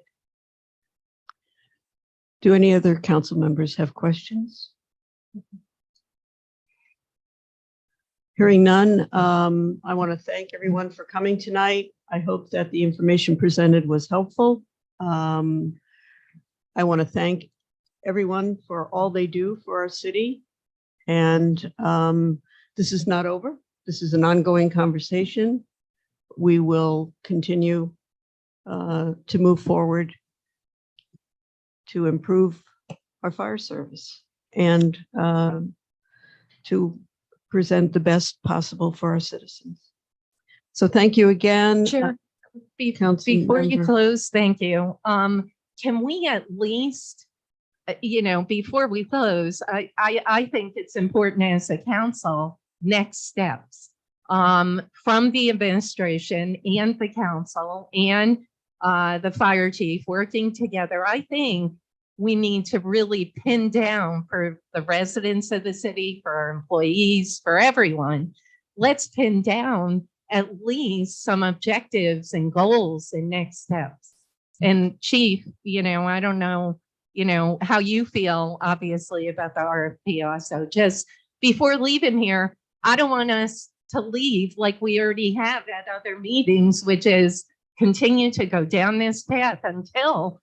Do any other council members have questions? Hearing none, I want to thank everyone for coming tonight. I hope that the information presented was helpful. I want to thank everyone for all they do for our city. And this is not over. This is an ongoing conversation. We will continue to move forward to improve our fire service and to present the best possible for our citizens. So thank you again. Chair, Council before you member. close, thank you. Can we at least, before we close, I think it's important as a council, next steps from the administration and the council and the fire chief working together. I think we need to really pin down for the residents of the city, for our employees, for everyone. Let's pin down at least some objectives and goals and next steps. And Chief, I don't know, how you feel obviously about the RFP also. Just before leaving here, I don't want us to leave like we already have at other meetings, which is continue to go down this path until,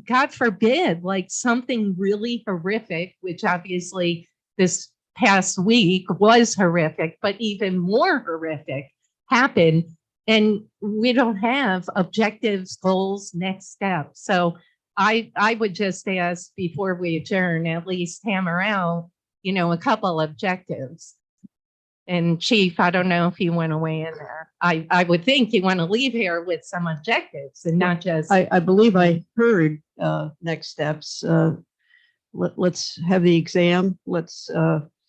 God forbid, like something really horrific, which obviously this past week was horrific, but even more horrific happened. And we don't have objectives, goals, next steps. So I would just ask before we adjourn, at least hammer out, a couple objectives. And Chief, I don't know if you went away in there. I would think you want to leave here with some objectives and not just. I believe I heard next steps. Let's have the exam. Let's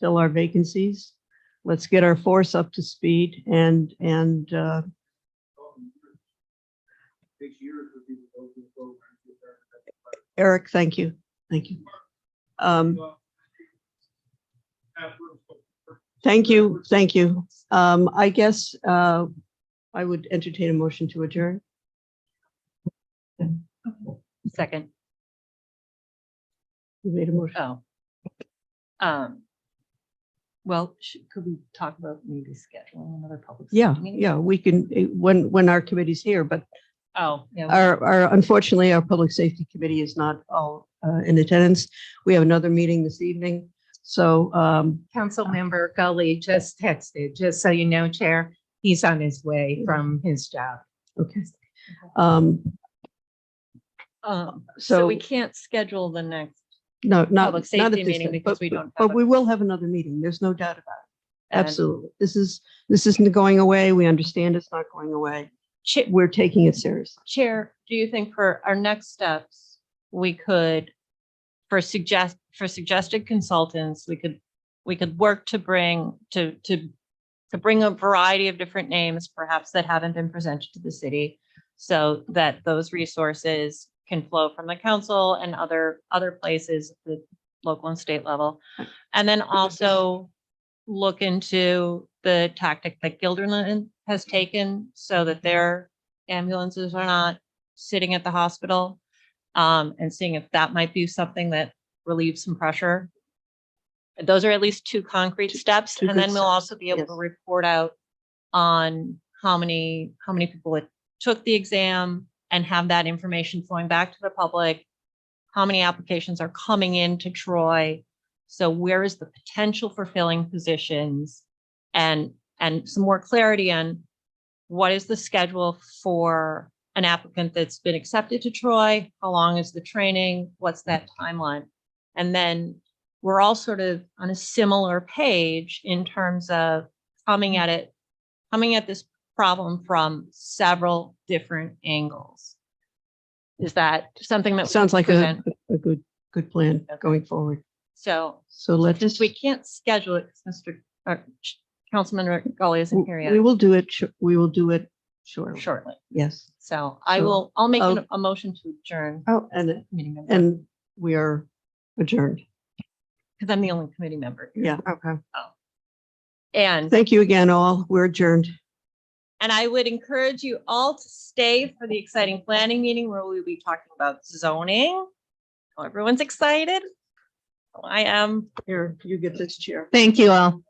fill our vacancies. Let's get our force up to speed and Eric, thank you. Thank you. Thank you. Thank you. I guess I would entertain a motion to adjourn. Second. You made a motion. Oh. Well, could we talk about maybe scheduling another public? Yeah, safety meeting? yeah, we can, when our committee's here, but Oh, yeah. unfortunately, our public safety committee is not all in attendance. We have another meeting this evening. So, Council member Gully just texted, just so you know, Chair, he's on his way from his job. okay. So So we can't schedule the next, no, not public at safety this meeting time, because but- we don't have But a- we will have another meeting. There's no doubt about it. and Absolutely. This isn't going away. We understand it's not going away. We're taking it seriously. Chair, do you think for our next steps, we could, for suggested consultants, we could work to bring to bring a variety of different names, perhaps that haven't been presented to the city, so that those resources can flow from the council and other places at the local and state level. And then also look into the tactic that Guilderland has taken so that their ambulances are not sitting at the hospital, and seeing if that might be something that relieves some pressure. Those are at least two concrete steps. Two And good then we'll steps, also be able yes. to report out on how many people that took the exam and have that information flowing back to the public. How many applications are coming into Troy? So where is the potential for filling positions, and some more clarity on what is the schedule for an applicant that's been accepted to Troy? How long is the training? What's that timeline? And then we're all sort of on a similar page in terms of coming at this problem from several different angles. Is that something that? we Sounds like present? a good plan Okay. going forward. So So let's. since we can't schedule it, Councilman Gully isn't here We yet. will do it. We will do it Sure. shortly. Yes. So I'll make a motion to adjourn. Oh, and, Committee member, and we are adjourned. because I'm the only committee member. here. Yeah. Okay. And Thank you again, all. We're adjourned. I would encourage you all to stay for the exciting planning meeting where we'll be talking about zoning. Oh, everyone's excited. I am. Here, you get this chair. Thank you all.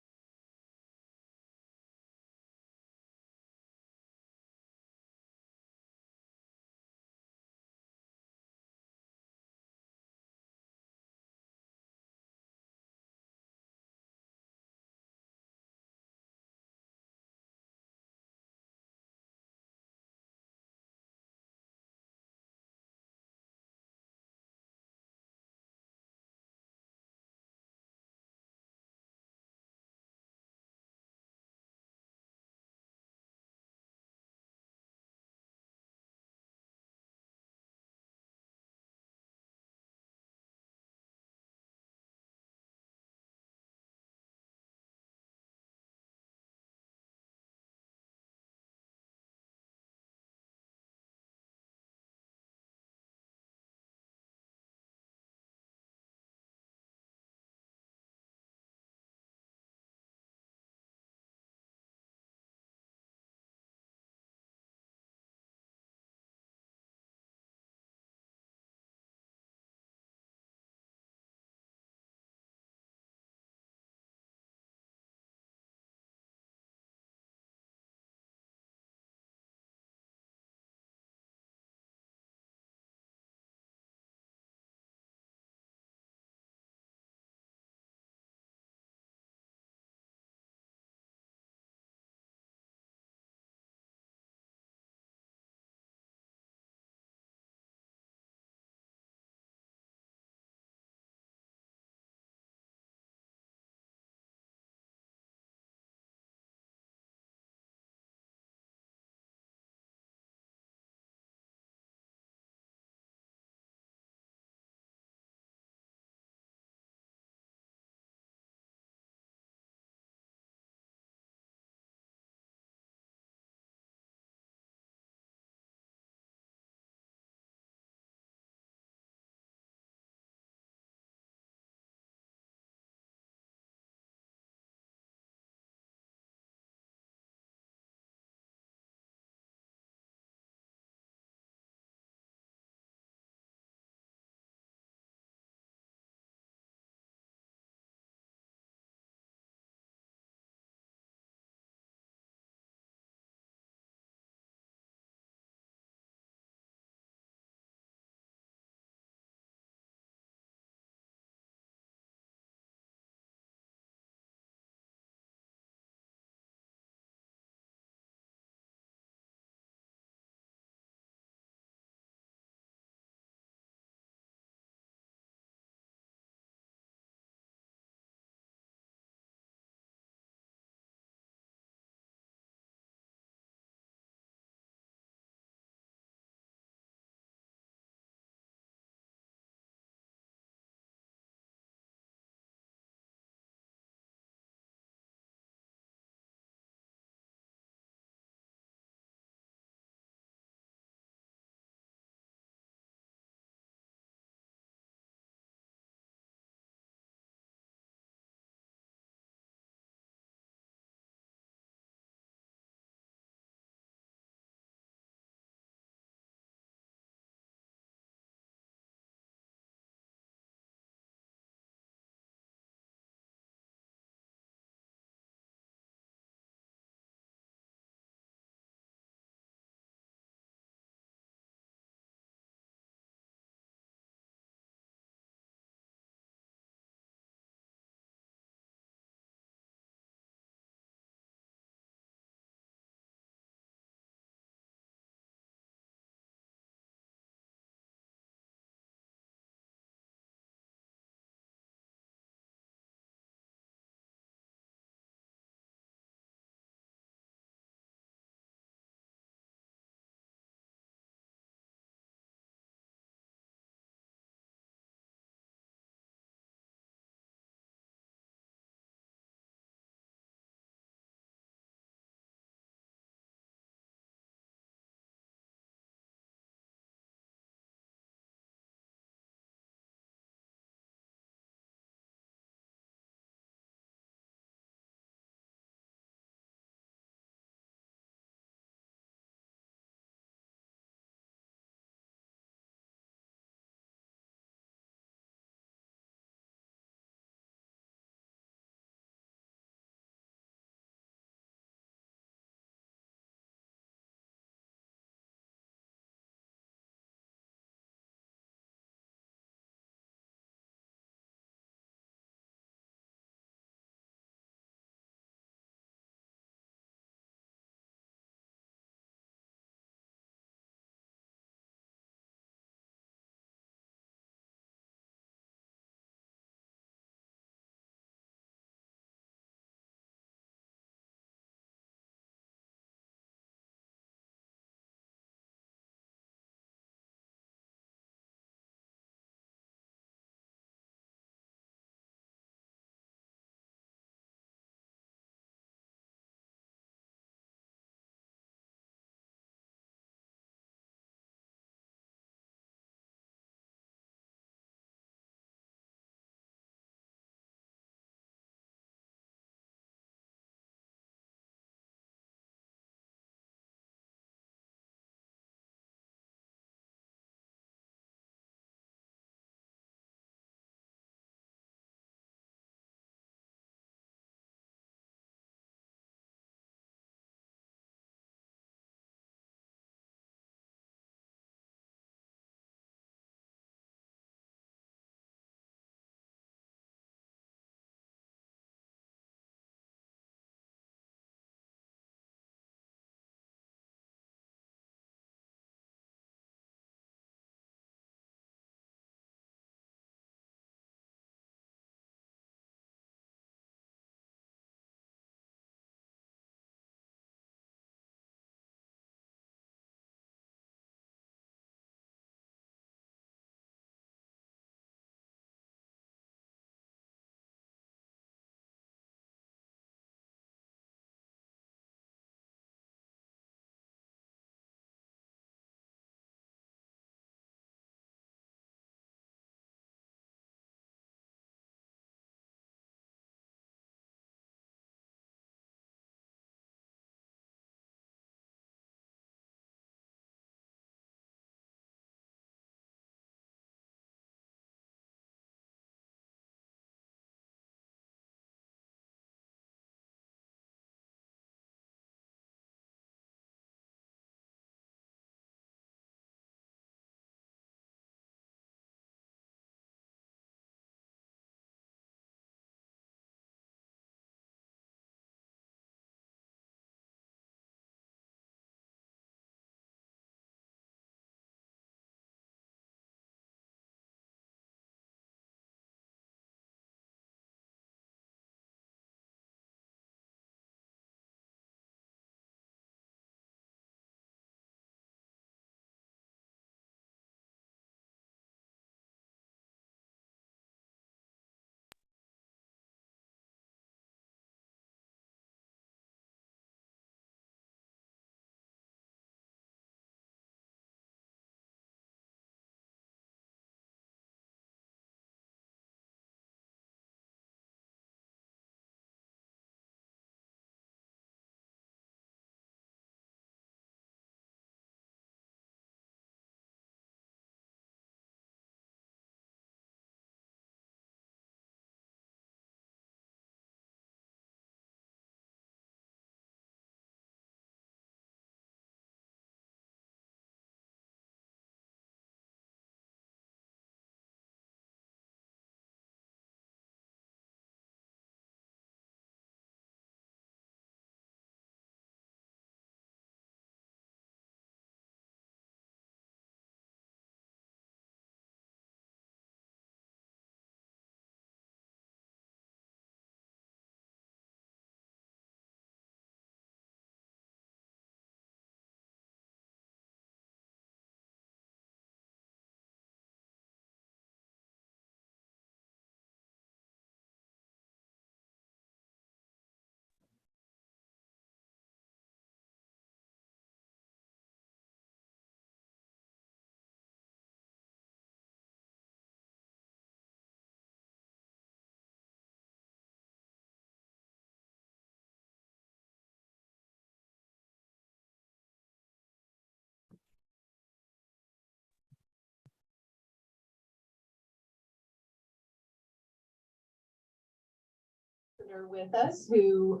Are with us who,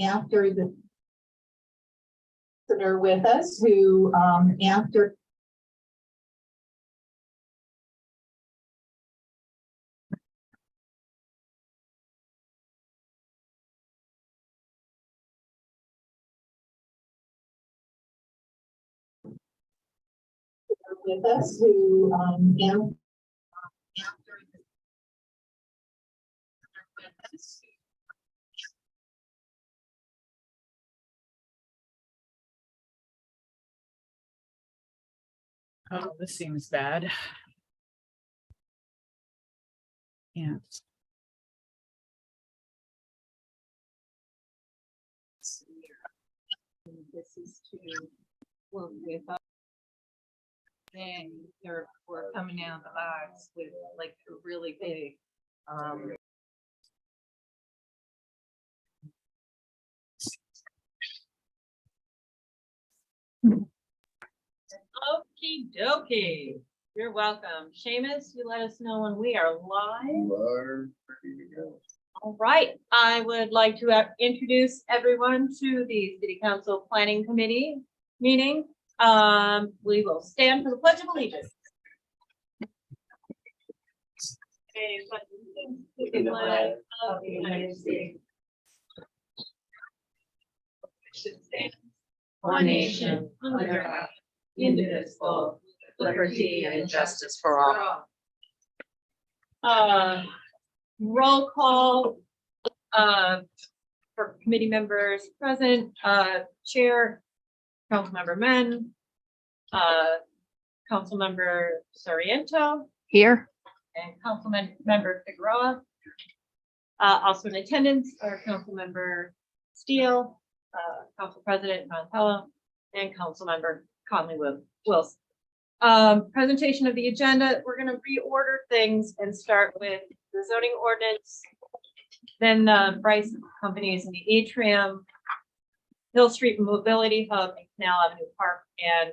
after the that are with us who, after with us who, after with us. Oh, this seems bad. Yeah. This is to work with us. And we're coming out of the box with like a really big, Okie dokie. You're welcome. Seamus, you let us know when we are live. All right, I would like to introduce everyone to the City Council Planning Committee meeting. We will stand for the Pledge of Allegiance. To the flag of the United States. One nation under God, indivisible, with liberty and justice for all. Roll call for committee members present, Chair, Councilmember Men, Councilmember Soriento. Here. And Councilmember Figueroa. Also in attendance are Councilmember Steele, Council President Montello, and Councilmember Conley Wilson. Presentation of the agenda. We're going to reorder things and start with the zoning ordinance, then the Bryce Companies in the atrium, Hill Street Mobility Hub, Canal Avenue Park, and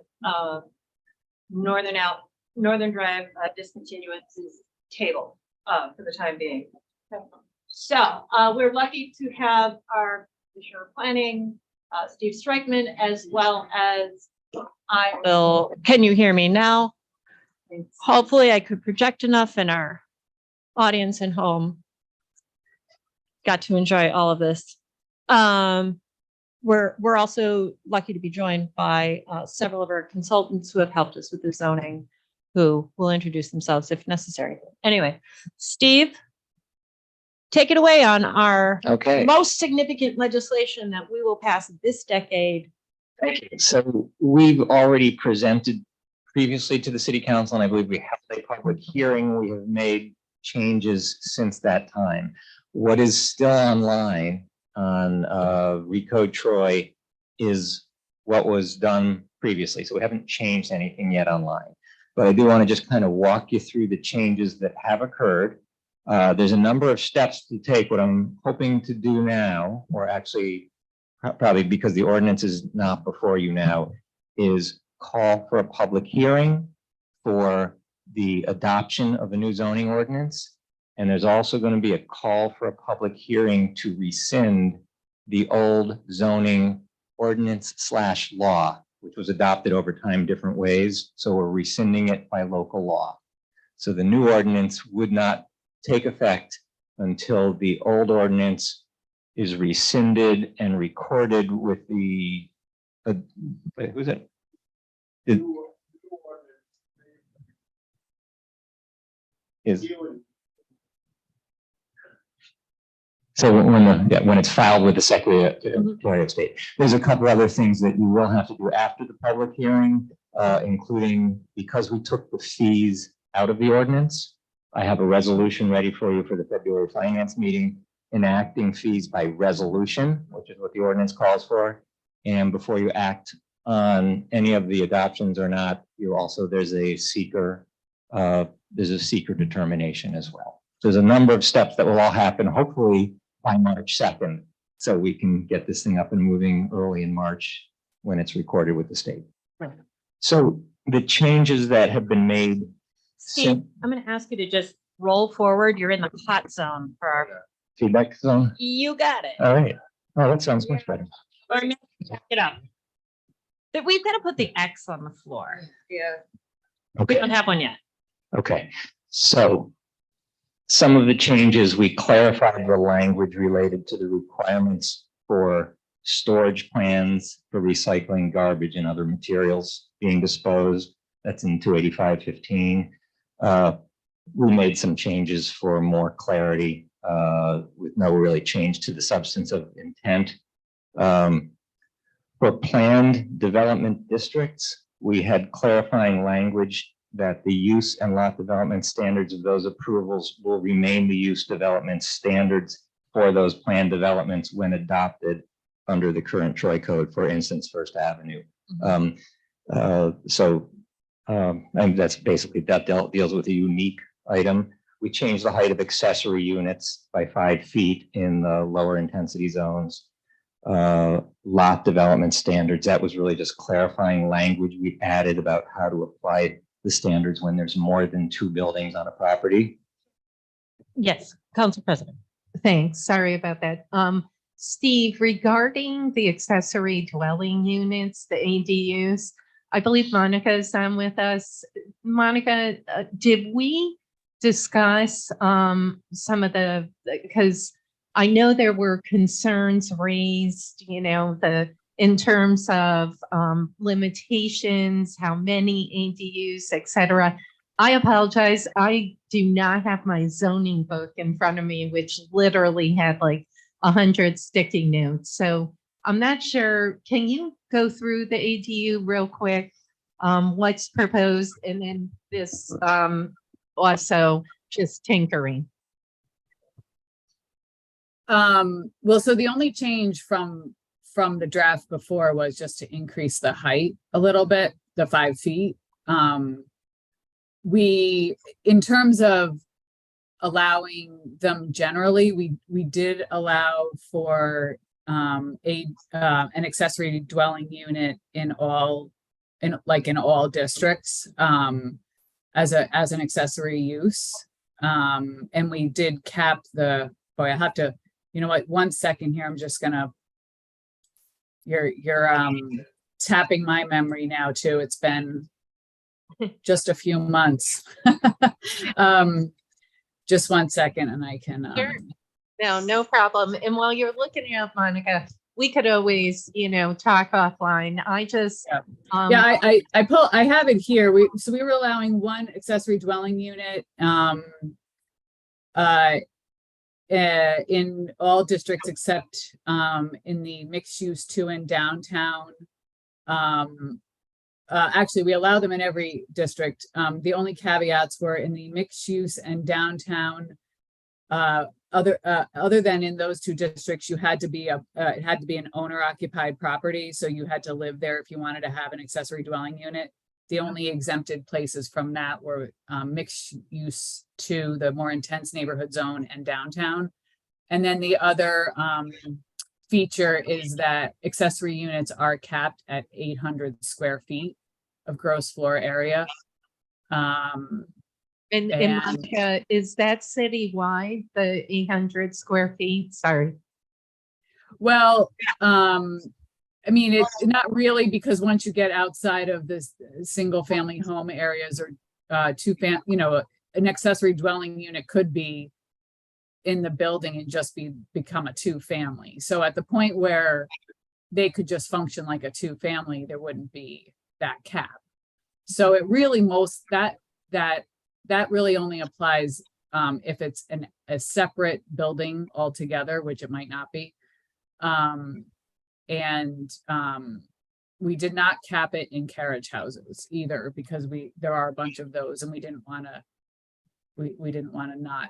Northern Drive discontinuances table for the time being. So we're lucky to have our Commissioner of Planning, Steve Strikeman, as well as I will. Can you hear me now? Hopefully I could project enough and our audience and home got to enjoy all of this. We're also lucky to be joined by several of our consultants who have helped us with the zoning, who will introduce themselves if necessary. Anyway, Steve, take it away on our most significant legislation that we will pass this decade. Thank you. So we've already presented previously to the city council, and I believe we held a public hearing. We have made changes since that time. What is still online on Recode Troy is what was done previously. So we haven't changed anything yet online. But I do want to just kind of walk you through the changes that have occurred. There's a number of steps to take. What I'm hoping to do now, or actually probably because the ordinance is not before you now, is call for a public hearing for the adoption of a new zoning ordinance. And there's also going to be a call for a public hearing to rescind the old zoning ordinance / law, which was adopted over time different ways. So we're rescinding it by local law. So the new ordinance would not take effect until the old ordinance is rescinded and recorded with the, wait, who's it? So when it's filed with the Secretary of State, there's a couple other things that you will have to do after the public hearing, including because we took the fees out of the ordinance. I have a resolution ready for you for the February finance meeting, enacting fees by resolution, which is what the ordinance calls for. And before you act on any of the adoptions or not, you also, there's a seeker determination as well. So there's a number of steps that will all happen, hopefully by March 2nd, so we can get this thing up and moving early in March when it's recorded with the state. Right. So the changes that have been made. Steve, I'm going to ask you to just roll forward. You're in the hot zone for our feedback zone? You got it. All right. Oh, that sounds much better. Or maybe check it up. That we've got to put the X on the floor. Yeah. We Okay. don't have one yet. Okay, so some of the changes, we clarified the language related to the requirements for storage plans for recycling garbage and other materials being disposed. That's in 285-15. We made some changes for more clarity with no really change to the substance of intent. For planned development districts, we had clarifying language that the use and lot development standards of those approvals will remain the use development standards for those planned developments when adopted under the current Troy Code, for instance, First Avenue. And that's basically, that deals with a unique item. We changed the height of accessory units by 5 feet in the lower intensity zones. Lot development standards, that was really just clarifying language we added about how to apply the standards when there's more than 2 buildings on a property. Yes, Council President. Thanks. Sorry about that. Steve, regarding the accessory dwelling units, the ADUs, I believe Monica is on with us. Monica, did we discuss some of the, because I know there were concerns raised, in terms of limitations, how many ADUs, et cetera. I apologize. I do not have my zoning book in front of me, which literally had like 100 sticky notes. So I'm not sure. Can you go through the ADU real quick? What's proposed, and then this also just tinkering. Well, so the only change from the draft before was just to increase the height a little bit, the 5 feet. We, in terms of allowing them generally, we did allow for an accessory dwelling unit in all districts as an accessory use. And we did cap the, boy, I have to, you know what, 1 second here. I'm just gonna, you're tapping my memory now too. It's been just a few months. Just 1 second and I can. Sure. No problem. And while you're looking it up, Monica, we could always, talk offline. I just. Yeah, I have it here. So we were allowing 1 accessory dwelling unit in all districts except in the mixed use 2 in downtown. Actually, we allow them in every district. The only caveats were in the mixed use and downtown. Other than in those 2 districts, you had to be it had to be an owner occupied property. So you had to live there if you wanted to have an accessory dwelling unit. The only exempted places from that were mixed use 2, the more intense neighborhood zone, and downtown. And then the other feature is that accessory units are capped at 800 square feet of gross floor area. And And- Monica, is that citywide, the 800 square feet? Sorry. Well, I mean, it's not really, because once you get outside of this single family home areas or an accessory dwelling unit could be in the building and just become a 2-family. So at the point where they could just function like a 2-family, there wouldn't be that cap. So it really that really only applies if it's a separate building altogether, which it might not be. We did not cap it in carriage houses either, because there are a bunch of those and we didn't want to not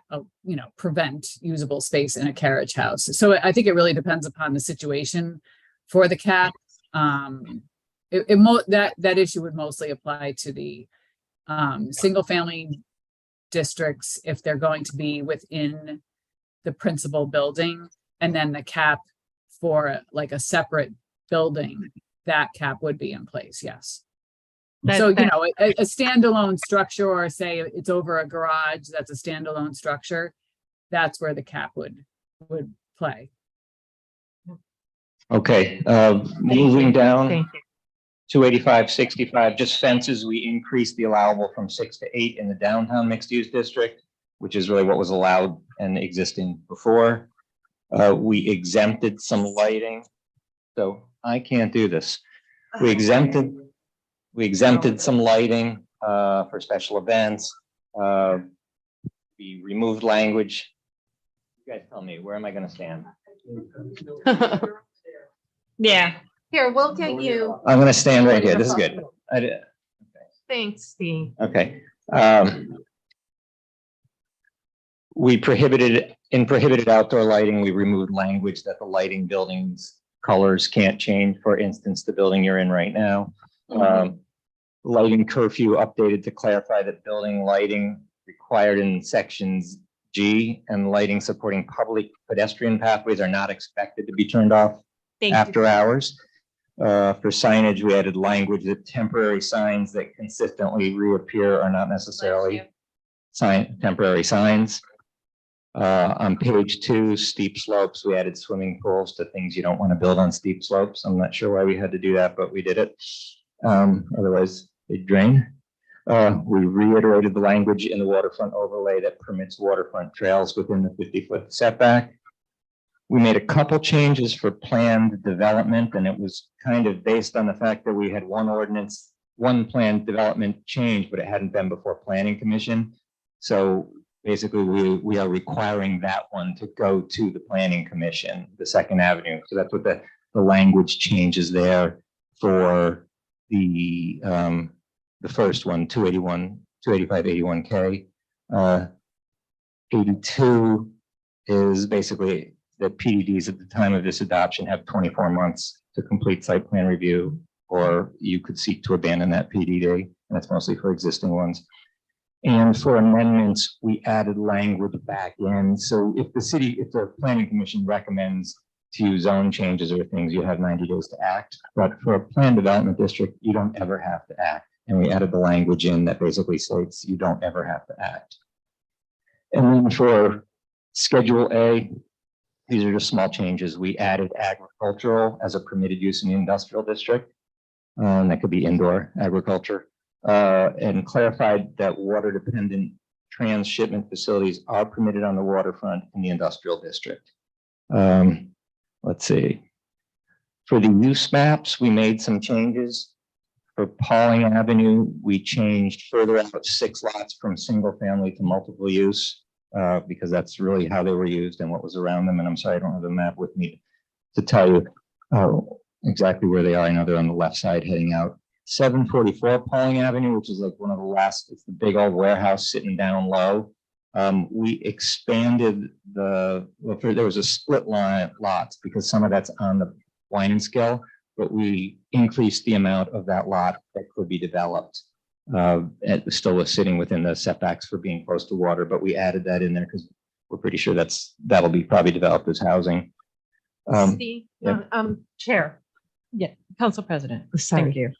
prevent usable space in a carriage house. So I think it really depends upon the situation for the cap. That issue would mostly apply to the single family districts if they're going to be within the principal building, and then the cap for like a separate building, that cap would be in place. Yes. So, a standalone structure, or say it's over a garage, that's a standalone structure. That's where the cap would would play. Okay, moving down. Thank you. 285-65, just fences, we increased the allowable from 6 to 8 in the downtown mixed-use district, which is really what was allowed and existing before. We exempted some lighting, so I can't do this. We exempted some lighting for special events. We removed language. You guys tell me, where am I gonna stand? Yeah. Here, we'll get you. I'm gonna stand right here. This is good. Thanks, Steve. Okay. We in prohibited outdoor lighting, we removed language that the lighting buildings colors can't change. For instance, the building you're in right now. Lighting curfew updated to clarify that building lighting required in sections G and lighting supporting public pedestrian pathways are not expected to be turned off Thank you. after hours. For signage, we added language that temporary signs that consistently reappear are not necessarily temporary signs. On page 2, steep slopes, we added swimming pools to things you don't want to build on steep slopes. I'm not sure why we had to do that, but we did it. Otherwise, they'd drain. We reiterated the language in the waterfront overlay that permits waterfront trails within the 50-foot setback. We made a couple changes for planned development, and it was kind of based on the fact that we had one planned development change, but it hadn't been before Planning Commission. So basically, we are requiring that one to go to the Planning Commission, the Second Avenue. So that's what the language changes there for the first one, 285-81K. 82 is basically the PDDs at the time of this adoption have 24 months to complete site plan review, or you could seek to abandon that PDD, and that's mostly for existing ones. And for amendments, we added language back in. So if the Planning Commission recommends to use zone changes or things, you have 90 days to act. But for a planned development district, you don't ever have to act. And we added the language in that basically states you don't ever have to act. And then for Schedule A, these are just small changes. We added agricultural as a permitted use in the industrial district. That could be indoor agriculture. And clarified that water-dependent transshipment facilities are permitted on the waterfront in the industrial district. Let's see. For the use maps, we made some changes. For Pauling Avenue, we changed further out 6 lots from single family to multiple use. Because that's really how they were used and what was around them. And I'm sorry, I don't have the map with me to tell you exactly where they are. I know they're on the left side heading out. 744 Pauling Avenue, which is like one of the last, it's the big old warehouse sitting down low. We expanded there was a split line lots because some of that's on the wine and scale, but we increased the amount of that lot that could be developed. It still was sitting within the setbacks for being close to water, but we added that in there because we're pretty sure that'll be probably developed as housing. Steve, yeah. Chair, Council President. sorry. Thank you.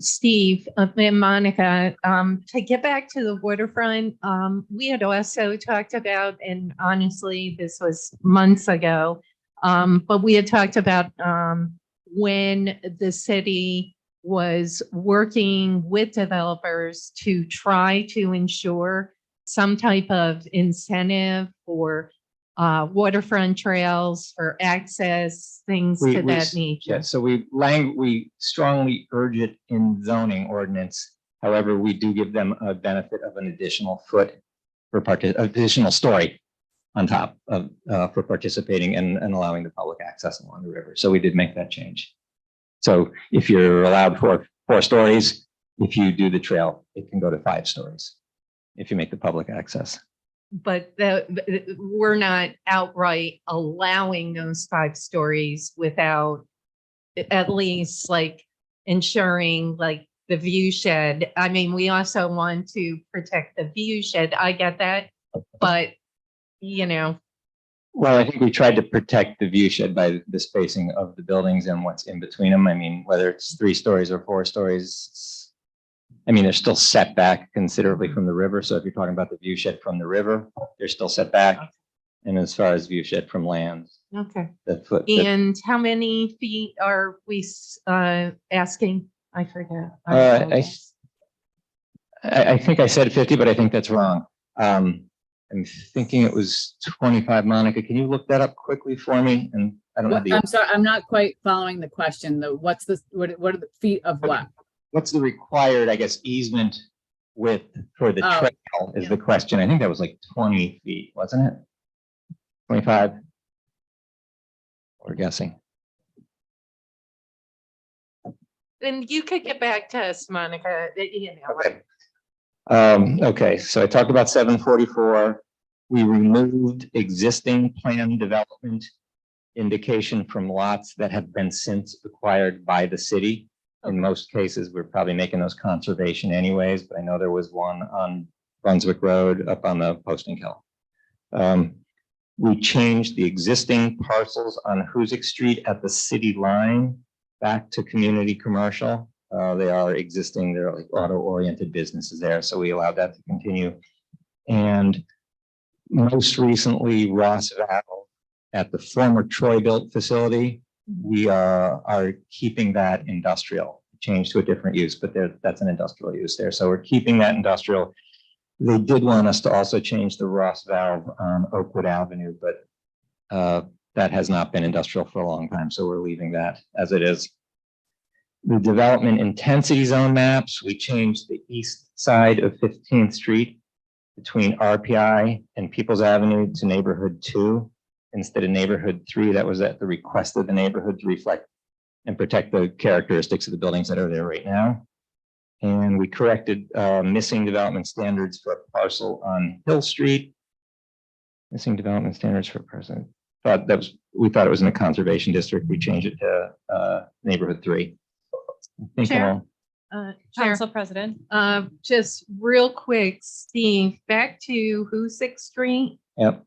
Steve and Monica, to get back to the waterfront, we had also talked about, and honestly, this was months ago, but we had talked about when the city was working with developers to try to ensure some type of incentive for waterfront trails for access, things to that nature. Yeah, so we strongly urge it in zoning ordinance. However, we do give them a benefit of an additional foot for additional story on top of for participating and allowing the public access along the river. So we did make that change. So if you're allowed 4 stories, if you do the trail, it can go to 5 stories if you make the public access. But we're not outright allowing those 5 stories without at least like ensuring like the view shed. I mean, we also want to protect the view shed. I get that, but you know. Well, I think we tried to protect the view shed by the spacing of the buildings and what's in between them. I mean, whether it's 3 stories or 4 stories, I mean, they're still set back considerably from the river. So if you're talking about the view shed from the river, they're still set back. And as far as view shed from land, Okay. that foot. And how many feet are we asking? I forget. I think I said 50, but I think that's wrong. I'm thinking it was 25. Monica, can you look that up quickly for me? And I don't have the, I'm sorry, I'm not quite following the question, though. What's the, what are the feet of what? what's the required, I guess, easement width for the Oh, trail is the question. I think that was like 20 feet, wasn't it? 25? We're guessing. And you could get back to us, Monica, you know. Okay. Okay, so I talked about 744. We removed existing plan development indication from lots that have been since acquired by the city. In most cases, we're probably making those conservation anyways, but I know there was one on Brunswick Road up on the Posting Hill. We changed the existing parcels on Hoosick Street at the city line back to community commercial. They are existing, they're like auto-oriented businesses there, so we allowed that to continue. And most recently, Ross Val at the former Troy-built facility, we are keeping that industrial, changed to a different use, but that's an industrial use there. So we're keeping that industrial. They did want us to also change the Ross valve on Oakwood Avenue, but that has not been industrial for a long time, so we're leaving that as it is. The development intensity zone maps, we changed the east side of 15th Street between RPI and Peoples Avenue to neighborhood 2 instead of neighborhood 3. That was at the request of the neighborhood to reflect and protect the characteristics of the buildings that are there right now. And we corrected missing development standards for a parcel on Hill Street. Missing development standards for person. We thought it was in a conservation district. We changed it to neighborhood 3. Chair? Chair, Council President. just real quick, Steve, back to Hoosick Street. Yep.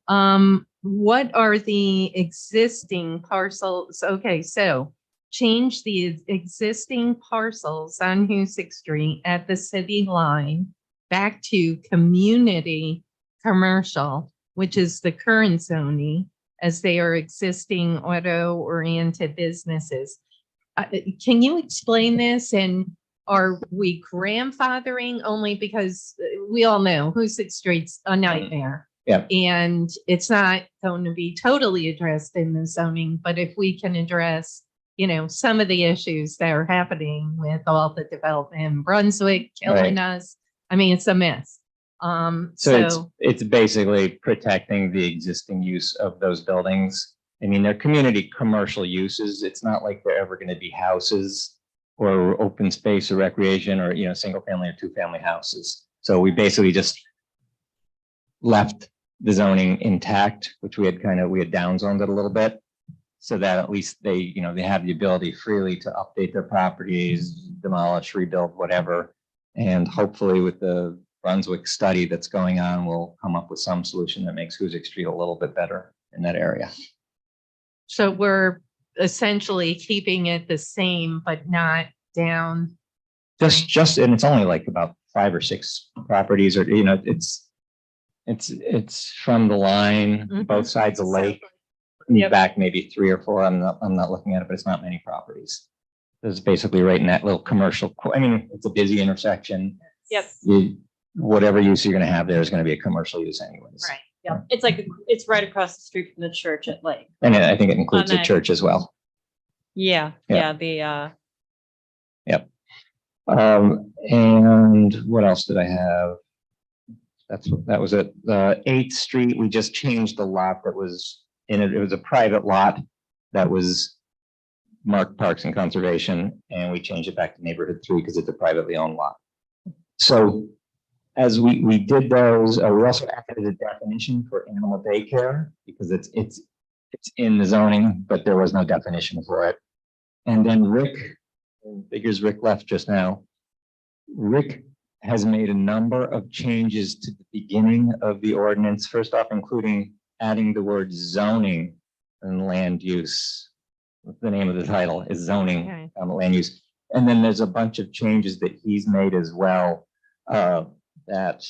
What are the existing parcels? Okay, so change the existing parcels on Hoosick Street at the city line back to community commercial, which is the current zoning, as they are existing auto-oriented businesses. Can you explain this? And are we grandfathering only because we all know Hoosick Street's a nightmare? Yeah. And it's not going to be totally addressed in the zoning, but if we can address, you know, some of the issues that are happening with all the development in Brunswick killing us, I mean, it's a mess. So it's basically protecting the existing use of those buildings. I mean, they're community commercial uses. It's not like they're ever going to be houses or open space or recreation or, you know, single family or 2-family houses. So we basically just left the zoning intact, which we had downzoned it a little bit so that at least they, you know, they have the ability freely to update their properties, demolish, rebuild, whatever. And hopefully with the Brunswick study that's going on, we'll come up with some solution that makes Hoosick Street a little bit better in that area. So we're essentially keeping it the same, but not down. Just, and it's only like about 5 or 6 properties, or, you know, it's from the line, both sides of the lake. Yep. Back maybe 3 or 4. I'm not looking at it, but it's not many properties. It's basically right in that little commercial. I mean, it's a busy intersection. Yep. Whatever use you're going to have there is going to be a commercial use anyways. Right. Yeah. It's like, it's right across the street from the church at Lake. And I think it includes On a that- church as well. Yeah. Yeah. Yeah. Yep. And what else did I have? That was it. 8th Street, we just changed the lot that was in it. It was a private lot that was marked Parks and Conservation, and we changed it back to neighborhood 3 because it's a privately owned lot. So as we did those, we also added a definition for animal daycare because it's in the zoning, but there was no definition for it. And then Rick, figures Rick left just now. Rick has made a number of changes to the beginning of the ordinance. First off, including adding the word zoning and land use. The name of the title is zoning, Okay. land use. And then there's a bunch of changes that he's made as well that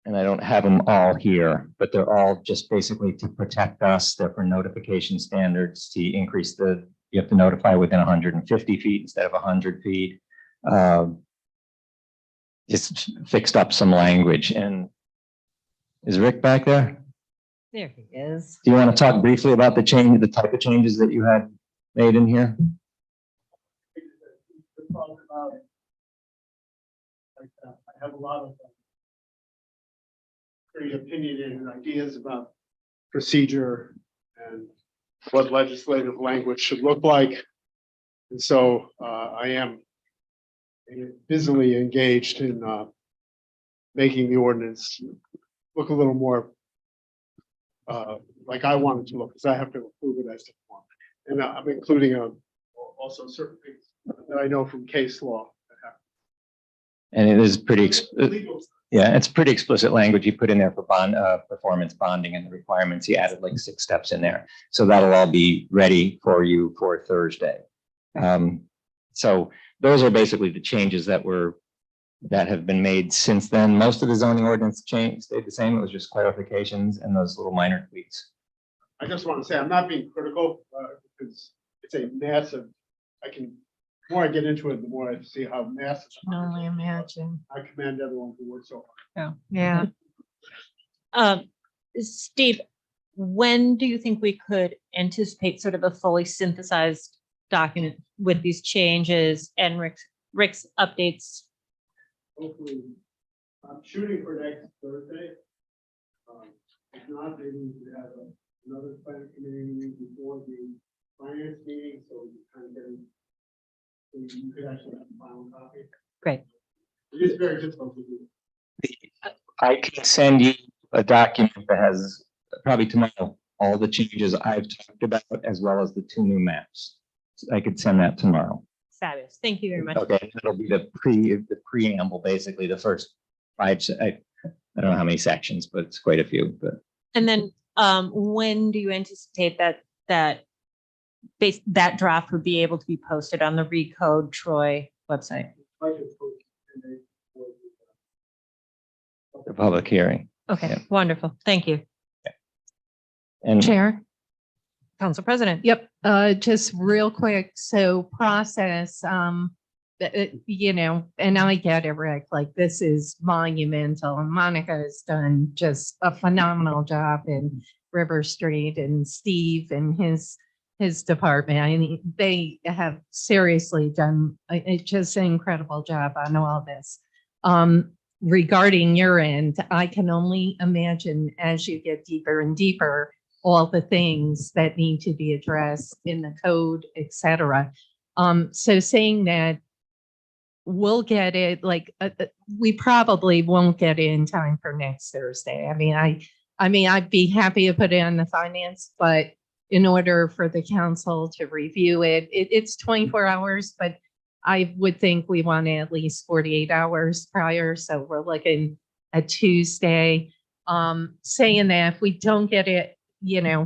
and I don't have them all here, but they're all just basically to protect us. They're for notification standards to increase you have to notify within 150 feet instead of 100 feet. Just fixed up some language. And is Rick back there? There he is. Do you want to talk briefly about the type of changes that you had made in here? I have a lot of very opinionated ideas about procedure and what legislative language should look like. And so I am busily engaged in making the ordinance look a little more like I want it to look, because I have to approve it as a form. And I'm including also certain things that I know from case law. And it is pretty, Legal. yeah, it's pretty explicit language you put in there for performance bonding and the requirements. You added like 6 steps in there. So that'll all be ready for you for Thursday. So those are basically the changes that have been made since then. Most of the zoning ordinance stayed the same. It was just clarifications and those little minor tweaks. I just want to say I'm not being critical because it's a massive, the more I get into it, the more I see how massive. Can only imagine. I commend everyone who worked so hard. Yeah. Steve, when do you think we could anticipate sort of a fully synthesized document with these changes and Rick's updates? Hopefully, I'm shooting for next Thursday. If not, maybe we could have another planning committee meeting before the finance meeting, so we can kind of get it. So you could actually have a final copy. Great. It is very difficult to do. I can send you a document that has probably tomorrow, all the changes I've talked about, as well as the 2 new maps. I could send that tomorrow. Fabulous. Thank you very much. Okay, it'll be the preamble, basically the first 5, I don't know how many sections, but it's quite a few, but. And then when do you anticipate that draft would be able to be posted on the Recode Troy website? Like it's supposed to be for The public hearing. Okay, Yeah. wonderful. Thank you. And Chair? Council President. Yep, just real quick, so process, you know, and I get it, Rick, like this is monumental, and Monica has done just a phenomenal job in River Street, and Steve and his department. I mean, they have seriously done just an incredible job on all this. Regarding your end, I can only imagine as you get deeper and deeper, all the things that need to be addressed in the code, et cetera. So saying that we'll get it, like, we probably won't get it in time for next Thursday. I mean, I'd be happy to put it on the finance, but in order for the council to review it, it's 24 hours, but I would think we want at least 48 hours prior. So we're looking at Tuesday. Saying that if we don't get it, you know,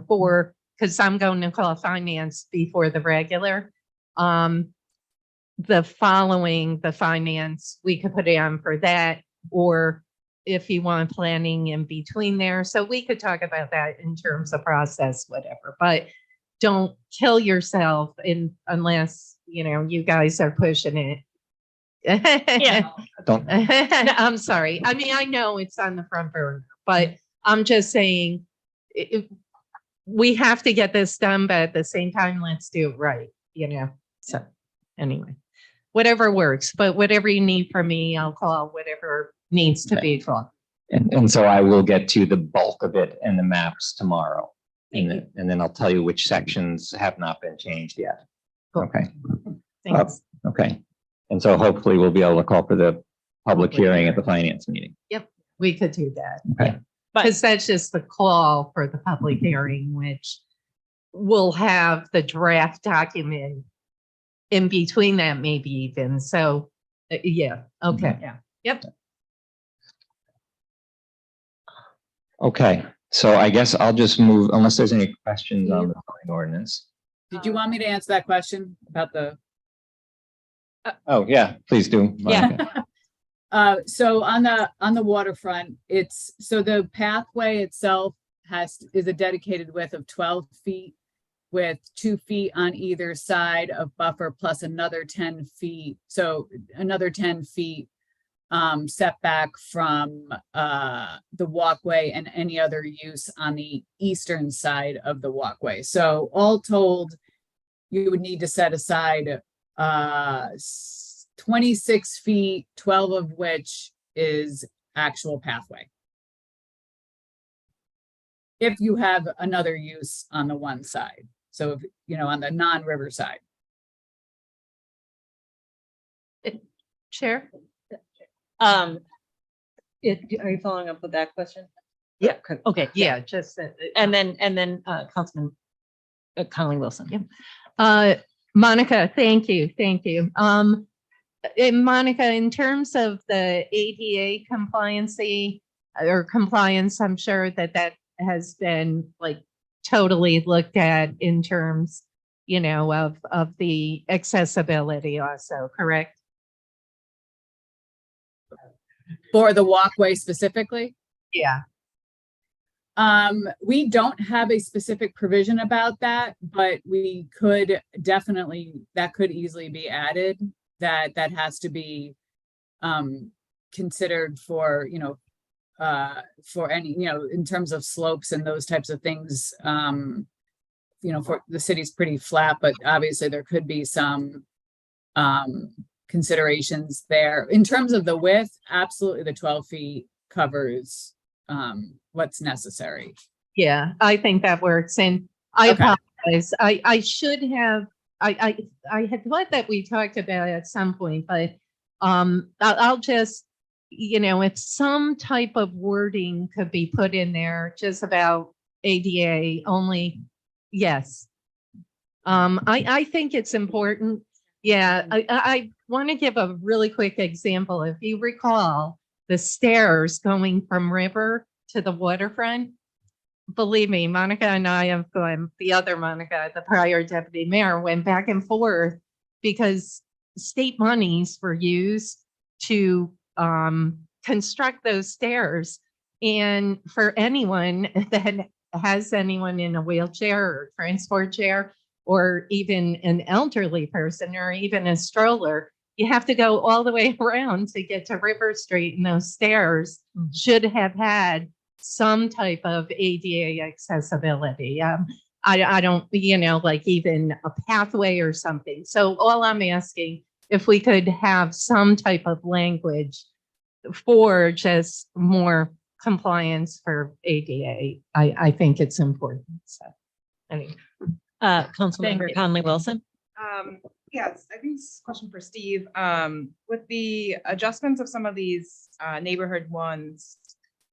because I'm going to call finance before the regular, the following the finance, we could put it on for that, or if you want planning in between there. So we could talk about that in terms of process, whatever, but don't kill yourself unless, you know, you guys are pushing it. Yeah. don't, I'm sorry. I mean, I know it's on the front burner, but I'm just saying we have to get this done, but at the same time, let's do it right, you know? So anyway, whatever works, but whatever you need from me, I'll call whatever needs to be called. and so I will get to the bulk of it and the maps tomorrow. And then I'll tell you which sections have not been changed yet. Cool. Okay, Thanks. okay. And so hopefully we'll be able to call for the public hearing at the finance meeting. We could do that. Okay. Because that's just the call for the public hearing, which will have the draft document in between that, maybe even. So, yeah, okay. Yeah. Yep. Okay, so I guess I'll just move, unless there's any questions on the zoning ordinance. Did you want me to answer that question about the? Oh, yeah, please do. Yeah. Monica. So on the waterfront, so the pathway itself is a dedicated width of 12 feet with 2 feet on either side of buffer plus another 10 feet. So another 10 feet setback from the walkway and any other use on the eastern side of the walkway. So all told, you would need to set aside 26 feet, 12 of which is actual pathway. If you have another use on the one side. So if, on the non-river side. Chair? Are you following up with that question? Yeah. Okay. Yeah, just that. And then Councilman Conley Wilson. Monica, thank you. And Monica, in terms of the ADA compliance, I'm sure that has been like totally looked at in terms, of the accessibility also, correct? For the walkway specifically? Yeah. We don't have a specific provision about that, but we could definitely, that could easily be added. That has to be considered for, for any, in terms of slopes and those types of things. For the city's pretty flat, but obviously there could be some considerations there. In terms of the width, absolutely the 12 feet covers what's necessary. Yeah, I think that works. And I Okay. apologize. I should have, I had thought that we talked about it at some point, but I'll just, if some type of wording could be put in there just about ADA only, yes. I think it's important. Yeah, I want to give a really quick example. If you recall, the stairs going from river to the waterfront, believe me, Monica and I have gone, the other Monica, the prior deputy mayor, went back and forth because state monies were used to construct those stairs. And for anyone that has anyone in a wheelchair or transport chair, or even an elderly person, or even a stroller, you have to go all the way around to get to River Street, and those stairs should have had some type of ADA accessibility. I don't, like even a pathway or something. So all I'm asking, if we could have some type of language for just more compliance for ADA, I think it's important. So anyway. Councilmember you. Conley Wilson. Yes, I think this is a question for Steve. With the adjustments of some of these neighborhood ones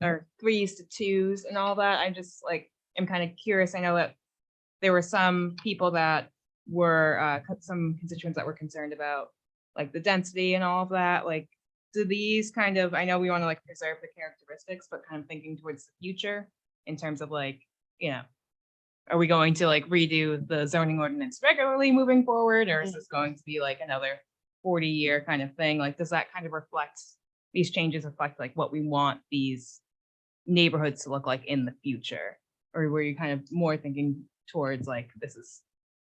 or 3s to 2s and all that, I just am kind of curious. I know that there were some people that were some constituents that were concerned about the density and all of that. Do these kind of, I know we want to preserve the characteristics, but kind of thinking towards the future in terms of are we going to redo the zoning ordinance regularly moving forward, or is this going to be another 40-year kind of thing? Does that kind of reflect, these changes reflect what we want these neighborhoods to look like in the future? Or were you kind of more thinking towards we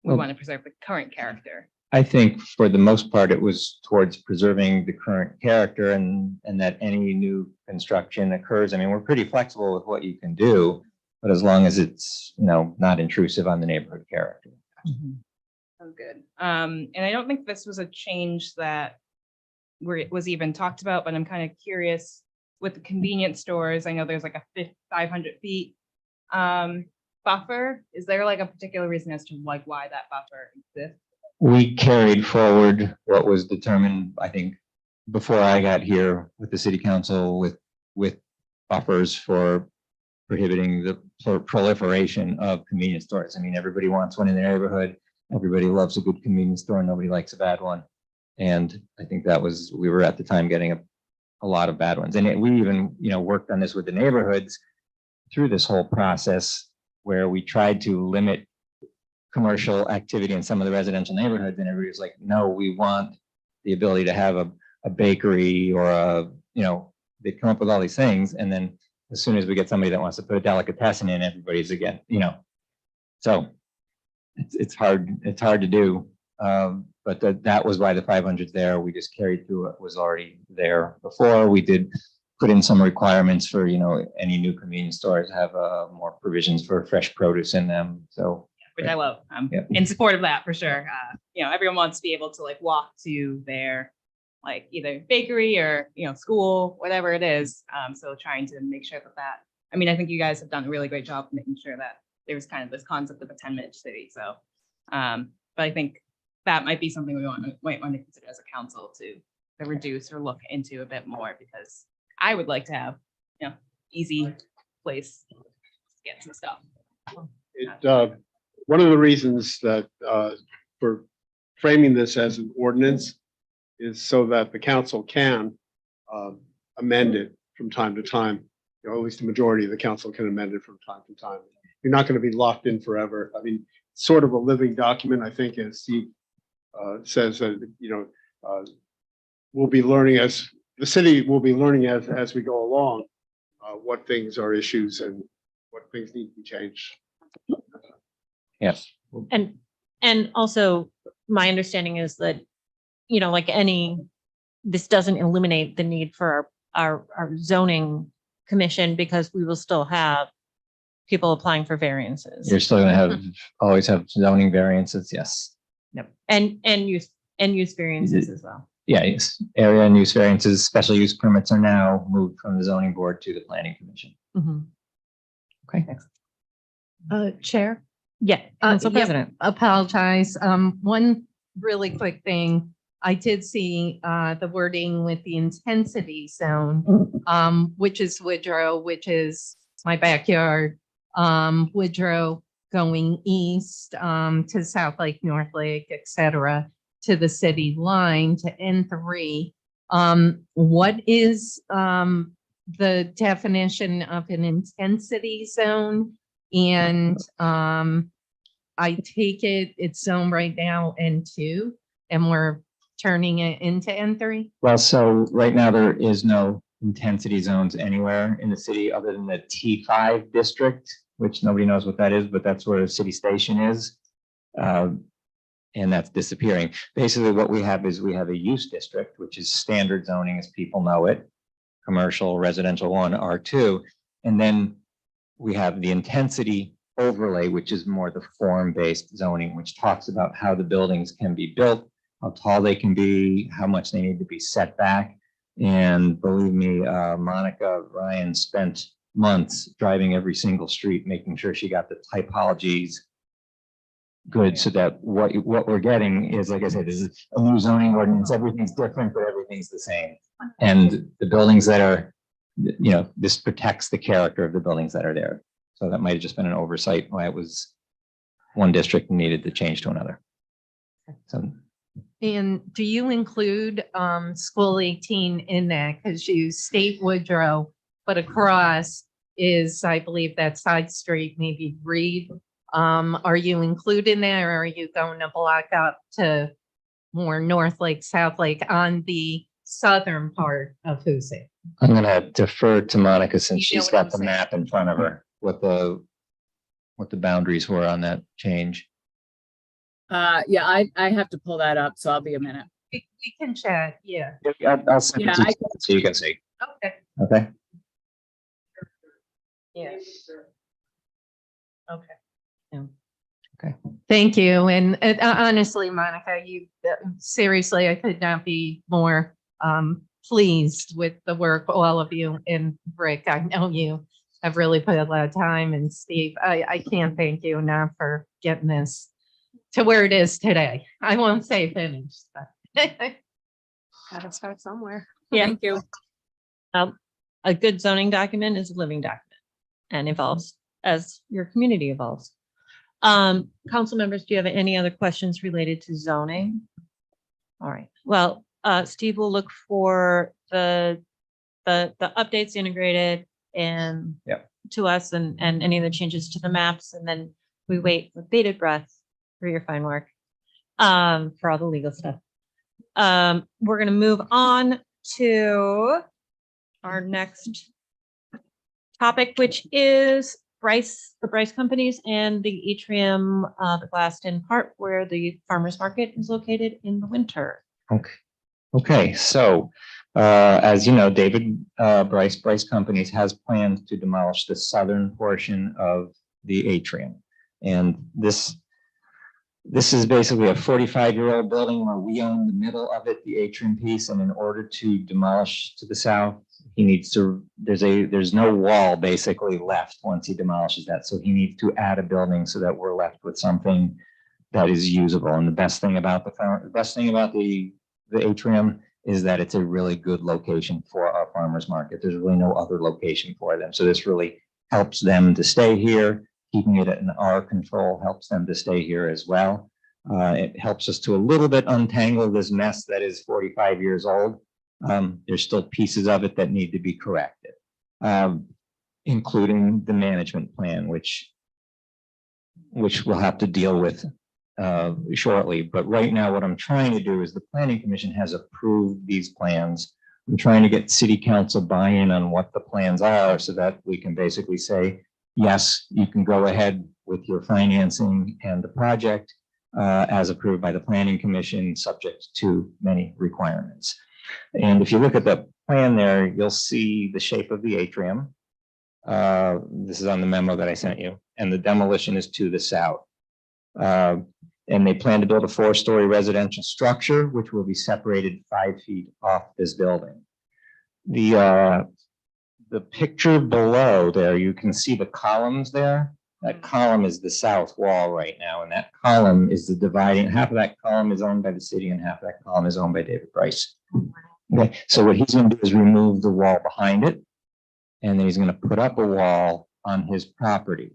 Well, want to preserve the current character? I think for the most part, it was towards preserving the current character and that any new construction occurs. I mean, we're pretty flexible with what you can do, but as long as it's, not intrusive on the neighborhood character. Oh, good. And I don't think this was a change that it was even talked about, but I'm kind of curious with the convenience stores. I know there's a 500 feet buffer. Is there a particular reason as to why that buffer exists? We carried forward what was determined, I think, before I got here with the city council with buffers for prohibiting the proliferation of convenience stores. I mean, everybody wants one in their neighborhood. Everybody loves a good convenience store. Nobody likes a bad one. And I think we were at the time getting a lot of bad ones. And we even, worked on this with the neighborhoods through this whole process where we tried to limit commercial activity in some of the residential neighborhoods. And everybody was like, no, we want the ability to have a bakery or a, you know, they'd come up with all these things. And then as soon as we get somebody that wants to put a delicatessen in, everybody's again, you know. So it's hard to do. But that was why the 500's there. We just carried through what was already there before. We did put in some requirements for, you know, any new convenience stores have more provisions for fresh produce in them. So Which I love. I'm Yeah. in support of that for sure. You know, everyone wants to be able to like walk to their like either bakery or, you know, school, whatever it is. So trying to make sure that, I mean, I think you guys have done a really great job of making sure that there's kind of this concept of a 10-minute city. So, but I think that might be something we might want to consider as a council to reduce or look into a bit more, because I would like to have, you know, easy place to get some stuff. One of the reasons that for framing this as an ordinance is so that the council can amend it from time to time. You know, at least the majority of the council can amend it from time to time. You're not going to be locked in forever. I mean, sort of a living document, I think, as Steve says that, you know, we'll be learning as the city will be learning as we go along what things are issues and what things need to be changed. yes. And also my understanding is that, you know, like this doesn't eliminate the need for our zoning commission, because we will still have people applying for variances. You're still gonna always have zoning variances, yes. Yep. And use variances as well. Yeah, yes. Area and use variances, special use permits are now moved from the zoning board to the planning commission. Mhm. Okay. Chair? Yeah, Council Yeah, President. Apologize. One really quick thing. I did see the wording with the intensity zone, which is Woodrow, which is my backyard. Woodrow going east to South Lake, North Lake, et cetera, to the city line to N3. What is the definition of an intensity zone? And I take it's zoned right now N2, and we're turning it into N3? Well, so right now there is no intensity zones anywhere in the city other than the T5 district, which nobody knows what that is, but that's where the city station is. And that's disappearing. Basically, what we have is we have a use district, which is standard zoning as people know it, commercial, residential 1, R2. And then we have the intensity overlay, which is more the form-based zoning, which talks about how the buildings can be built, how tall they can be, how much they need to be set back. And believe me, Monica Ryan spent months driving every single street, making sure she got the typologies good, so that what we're getting is, like I said, is a new zoning ordinance. Everything's different, but everything's the same. And the buildings that are, you know, this protects the character of the buildings that are there. So that might have just been an oversight why it was one district and needed to change to another. So And do you include School 18 in that? Because you state Woodrow, but across is, I believe, that side street, maybe Reed. Are you including that, or are you going to block up to more North Lake, South Lake on the southern part of Hoosick? I'm gonna defer to Monica since You know she's what I'm got the saying. map in front of her, what the boundaries were on that change. Yeah, I have to pull that up, so I'll be a minute. We can chat, yeah. I'll send Yeah, it to I you so you can see. Okay. Okay. Yeah. Okay. Yeah. Okay. Thank you. And honestly, Monica, seriously, I could not be more pleased with the work all of you and Rick. I know you have really put a lot of time, and Steve, I can't thank you enough for getting this to where it is today. I won't say finished, but Gotta start somewhere. Yeah. Thank you. A good zoning document is a living document and evolves as your community evolves. Council members, do you have any other questions related to zoning? All right, well, Steve will look for the updates integrated and Yep. to us and any of the changes to the maps, and then we wait with bated breath for your fine work, for all the legal stuff. We're gonna move on to our next topic, which is the Bryce Companies and the atrium, the Glaston part where the farmer's market is located in the winter. Okay, so as you know, David Bryce Companies has plans to demolish the southern portion of the atrium. And this is basically a 45-year-old building where we own the middle of it, the atrium piece, and in order to demolish to the south, he needs to, there's no wall basically left once he demolishes that. So he needs to add a building so that we're left with something that is usable. And the best thing about the atrium is that it's a really good location for our farmers market. There's really no other location for them. So this really helps them to stay here. Keeping it in our control helps them to stay here as well. It helps us to a little bit untangle this mess that is 45 years old. There's still pieces of it that need to be corrected, including the management plan, which we'll have to deal with shortly. But right now, what I'm trying to do is the Planning Commission has approved these plans. I'm trying to get City Council buy-in on what the plans are so that we can basically say, yes, you can go ahead with your financing and the project as approved by the Planning Commission, subject to many requirements. And if you look at the plan there, you'll see the shape of the atrium. This is on the memo that I sent you, and the demolition is to the south. And they plan to build a 4-story residential structure, which will be separated 5 feet off this building. The picture below there, you can see the columns there. That column is the south wall right now, and that column is the dividing. Half of that column is owned by the city, and half of that column is owned by David Bryce. Okay, so what he's going to do is remove the wall behind it, and then he's going to put up a wall on his property.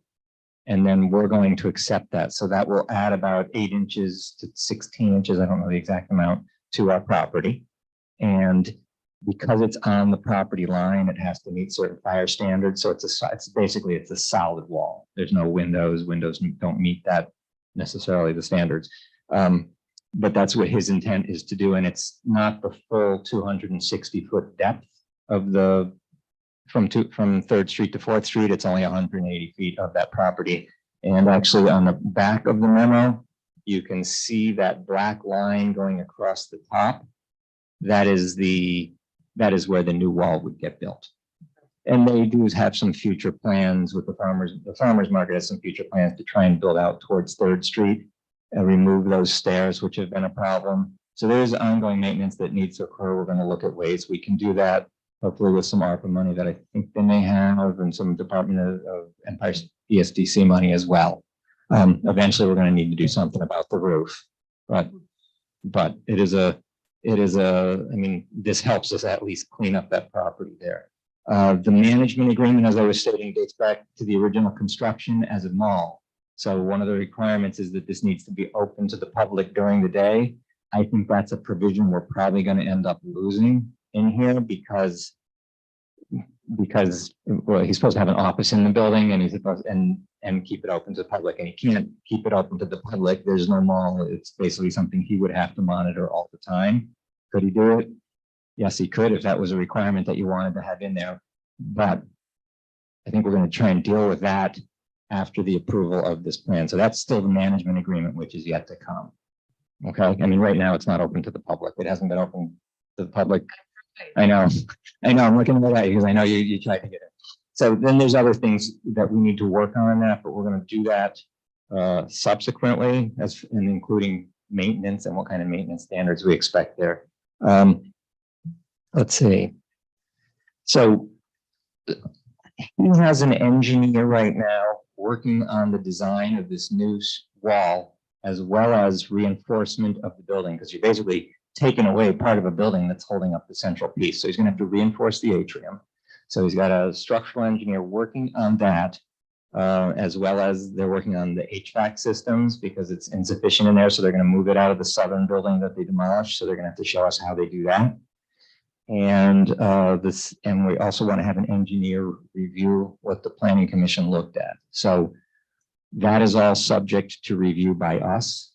And then we're going to accept that. So that will add about 8 inches to 16 inches, I don't know the exact amount, to our property. And because it's on the property line, it has to meet certain fire standards. So it's basically a solid wall. There's no windows. Windows don't meet that necessarily the standards. But that's what his intent is to do. And it's not the full 260-foot depth of the from 3rd Street to 4th Street. It's only 180 feet of that property. And actually on the back of the memo, you can see that black line going across the top. That is where the new wall would get built. And they do have some future plans with the farmers market has some future plans to try and build out towards 3rd Street and remove those stairs, which have been a problem. So there's ongoing maintenance that needs to occur. We're going to look at ways we can do that, hopefully with some ARPA money that I think they may have, and some Department of Empire ESDC money as well. Eventually, we're going to need to do something about the roof, but I mean, this helps us at least clean up that property there. The management agreement, as I was stating, dates back to the original construction as a mall. So one of the requirements is that this needs to be open to the public during the day. I think that's a provision we're probably going to end up losing in here because well, he's supposed to have an office in the building and he's supposed and keep it open to the public, and he can't keep it open to the public. There's no mall. It's basically something he would have to monitor all the time. Could he do it? Yes, he could if that was a requirement that you wanted to have in there. But I think we're going to try and deal with that after the approval of this plan. So that's still the management agreement, which is yet to come. Okay. I mean, right now it's not open to the public. It hasn't been open to the public. I know. I'm looking at that because I know you tried to get it. So then there's other things that we need to work on that, but we're going to do that subsequently, and including maintenance and what kind of maintenance standards we expect there. Let's see. So he has an engineer right now working on the design of this new wall, as well as reinforcement of the building, because you're basically taking away part of a building that's holding up the central piece. So he's going to have to reinforce the atrium. So he's got a structural engineer working on that, as well as they're working on the HVAC systems because it's insufficient in there. So they're going to move it out of the southern building that they demolished. So they're going to have to show us how they do that. And we also want to have an engineer review what the Planning Commission looked at. So that is all subject to review by us.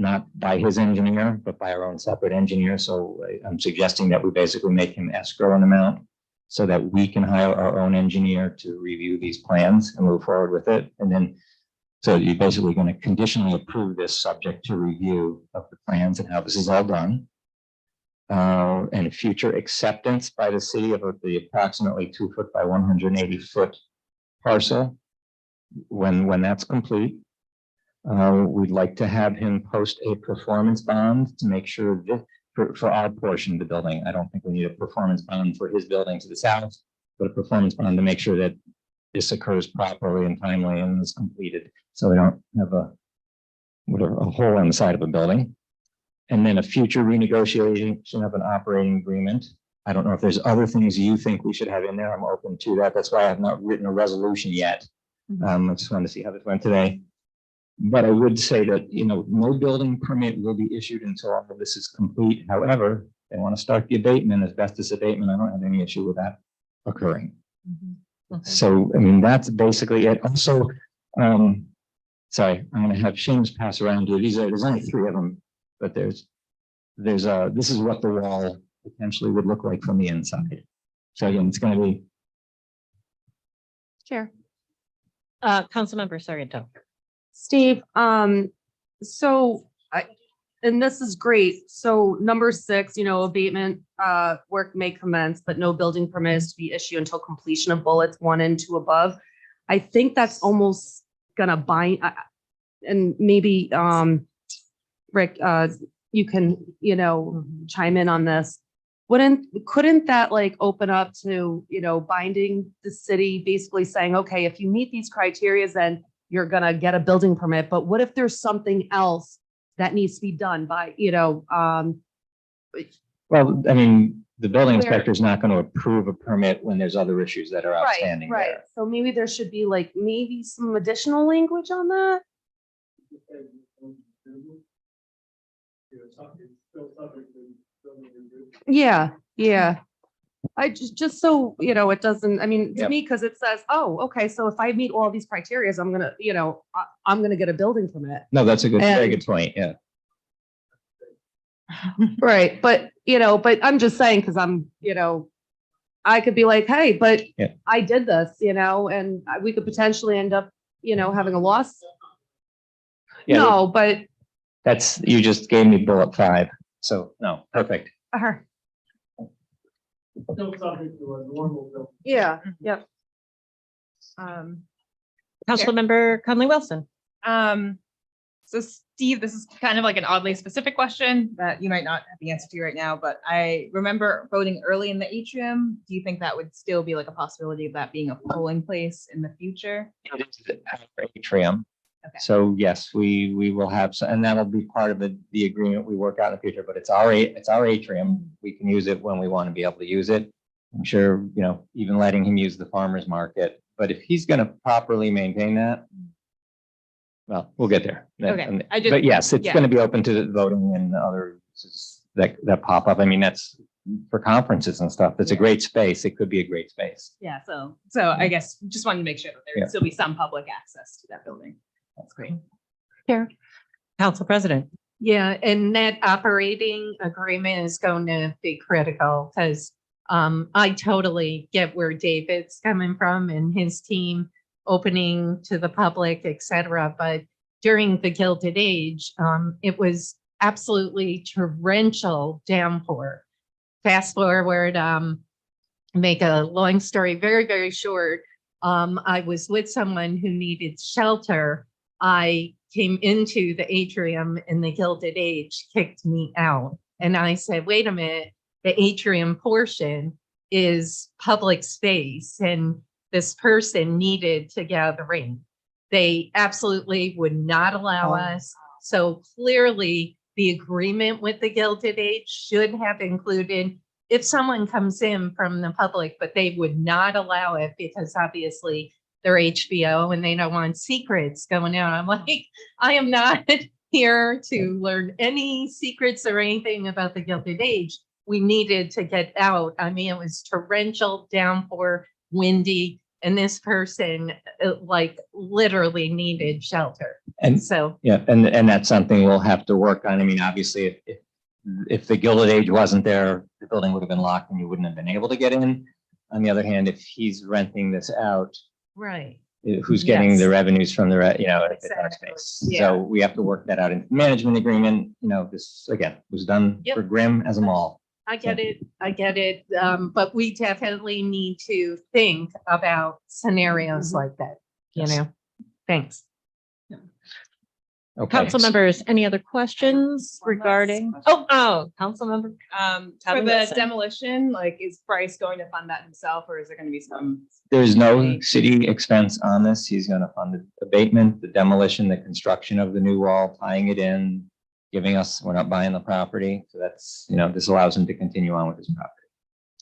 not by his engineer, but by our own separate engineer. So I'm suggesting that we basically make him escrow an amount so that we can hire our own engineer to review these plans and move forward with it. And then, so you're basically going to conditionally approve this subject to review of the plans and how this is all done. And future acceptance by the city of the approximately 2 foot by 180 foot parcel. When that's complete, we'd like to have him post a performance bond to make sure that for our portion of the building. I don't think we need a performance bond for his building to the south, but a performance bond to make sure that this occurs properly and timely and is completed. So we don't have a hole in the side of a building. And then a future renegotiation of an operating agreement. I don't know if there's other things you think we should have in there. I'm open to that. That's why I have not written a resolution yet. I just wanted to see how this went today. But I would say that, no building permit will be issued until all of this is complete. However, they want to start the abatement, asbestos abatement. I don't have any issue with that occurring. So, I mean, that's basically it. Also, sorry, I'm going to have Seamus pass around you. There's only 3 of them, but this is what the wall potentially would look like from the inside. So again, it's going to be. Chair. Councilmember Sargento. Steve, so and this is great. So number 6, abatement, work may commence, but no building permit is to be issued until completion of bullets 1 and 2 above. I think that's almost gonna bind, and maybe, Rick, you can, chime in on this. Couldn't that like open up to, binding the city, basically saying, okay, if you meet these criteria, then you're gonna get a building permit, but what if there's something else that needs to be done by, Well, I mean, the building Where- inspector is not going to approve a permit when there's other issues that are outstanding right. there. So maybe there should be like maybe some additional language on that. Yeah. I just so, it doesn't, I mean, to Yep. me, because it says, oh, okay, so if I meet all these criteria, I'm gonna, I'm gonna get a building permit. No, that's a very And- good point. Yeah. Right, but I'm just saying, because I'm, I could be like, hey, but Yeah. I did this, and we could potentially end up, having a loss. Yeah, No, but, you just gave me bullet 5. So no, perfect. Still subject to a normal building. yeah. Councilmember Conley Wilson. So Steve, this is kind of like an oddly specific question that you might not have the answer to right now, but I remember voting early in the atrium. Do you think that would still be like a possibility of that being a polling place in the future? It is our atrium. Okay. So yes, we will have, and that'll be part of the agreement we work out in the future, but it's our atrium. We can use it when we want to be able to use it. I'm sure, even letting him use the farmer's market, but if he's going to properly maintain that, well, we'll get there. Okay, But yes, it's yeah. going to be open to the voting and other that pop up. I mean, that's for conferences and stuff. It's a great space. It could be a great space. Yeah, so I guess just wanted to make sure that there Yeah. would still be some public access to that building. That's great. Council President. Yeah, and that operating agreement is going to be critical because I totally get where David's coming from and his team opening to the public, et cetera. But during the Gilded Age, it was absolutely torrential downpour. Fast forward, make a long story very, very short. I was with someone who needed shelter. I came into the atrium and the Gilded Age kicked me out. And I said, wait a minute, the atrium portion is public space and this person needed to get out of the ring. They absolutely would not allow us. So clearly the agreement with the Gilded Age should have included if someone comes in from the public, but they would not allow it because obviously they're HBO and they don't want secrets going out. I'm like, I am not here to learn any secrets or anything about the Gilded Age. We needed to get out. I mean, it was torrential downpour, windy, and this person like literally needed shelter. And So, yeah, and that's something we'll have to work on. I mean, obviously, if the Gilded Age wasn't there, the building would have been locked and you wouldn't have been able to get in. On the other hand, if he's renting this out, right. who's getting the Yes. revenues from the, you know, if it's our Exactly. space. Yeah. So we have to work that out in the management agreement. You know, this again was done Yep. for Grimm as a mall. I get it. I get it. But we definitely need to think about scenarios like that, you Yes. know? Thanks. Okay. Council members, any other questions One last regarding? question. Council member. For Tabby the Wilson. demolition, like, is Bryce going to fund that himself, or is there gonna be some? There's no city expense on this. He's gonna fund the abatement, the demolition, the construction of the new wall, tying it in, giving us, we're not buying the property. So that's, you know, this allows him to continue on with his property,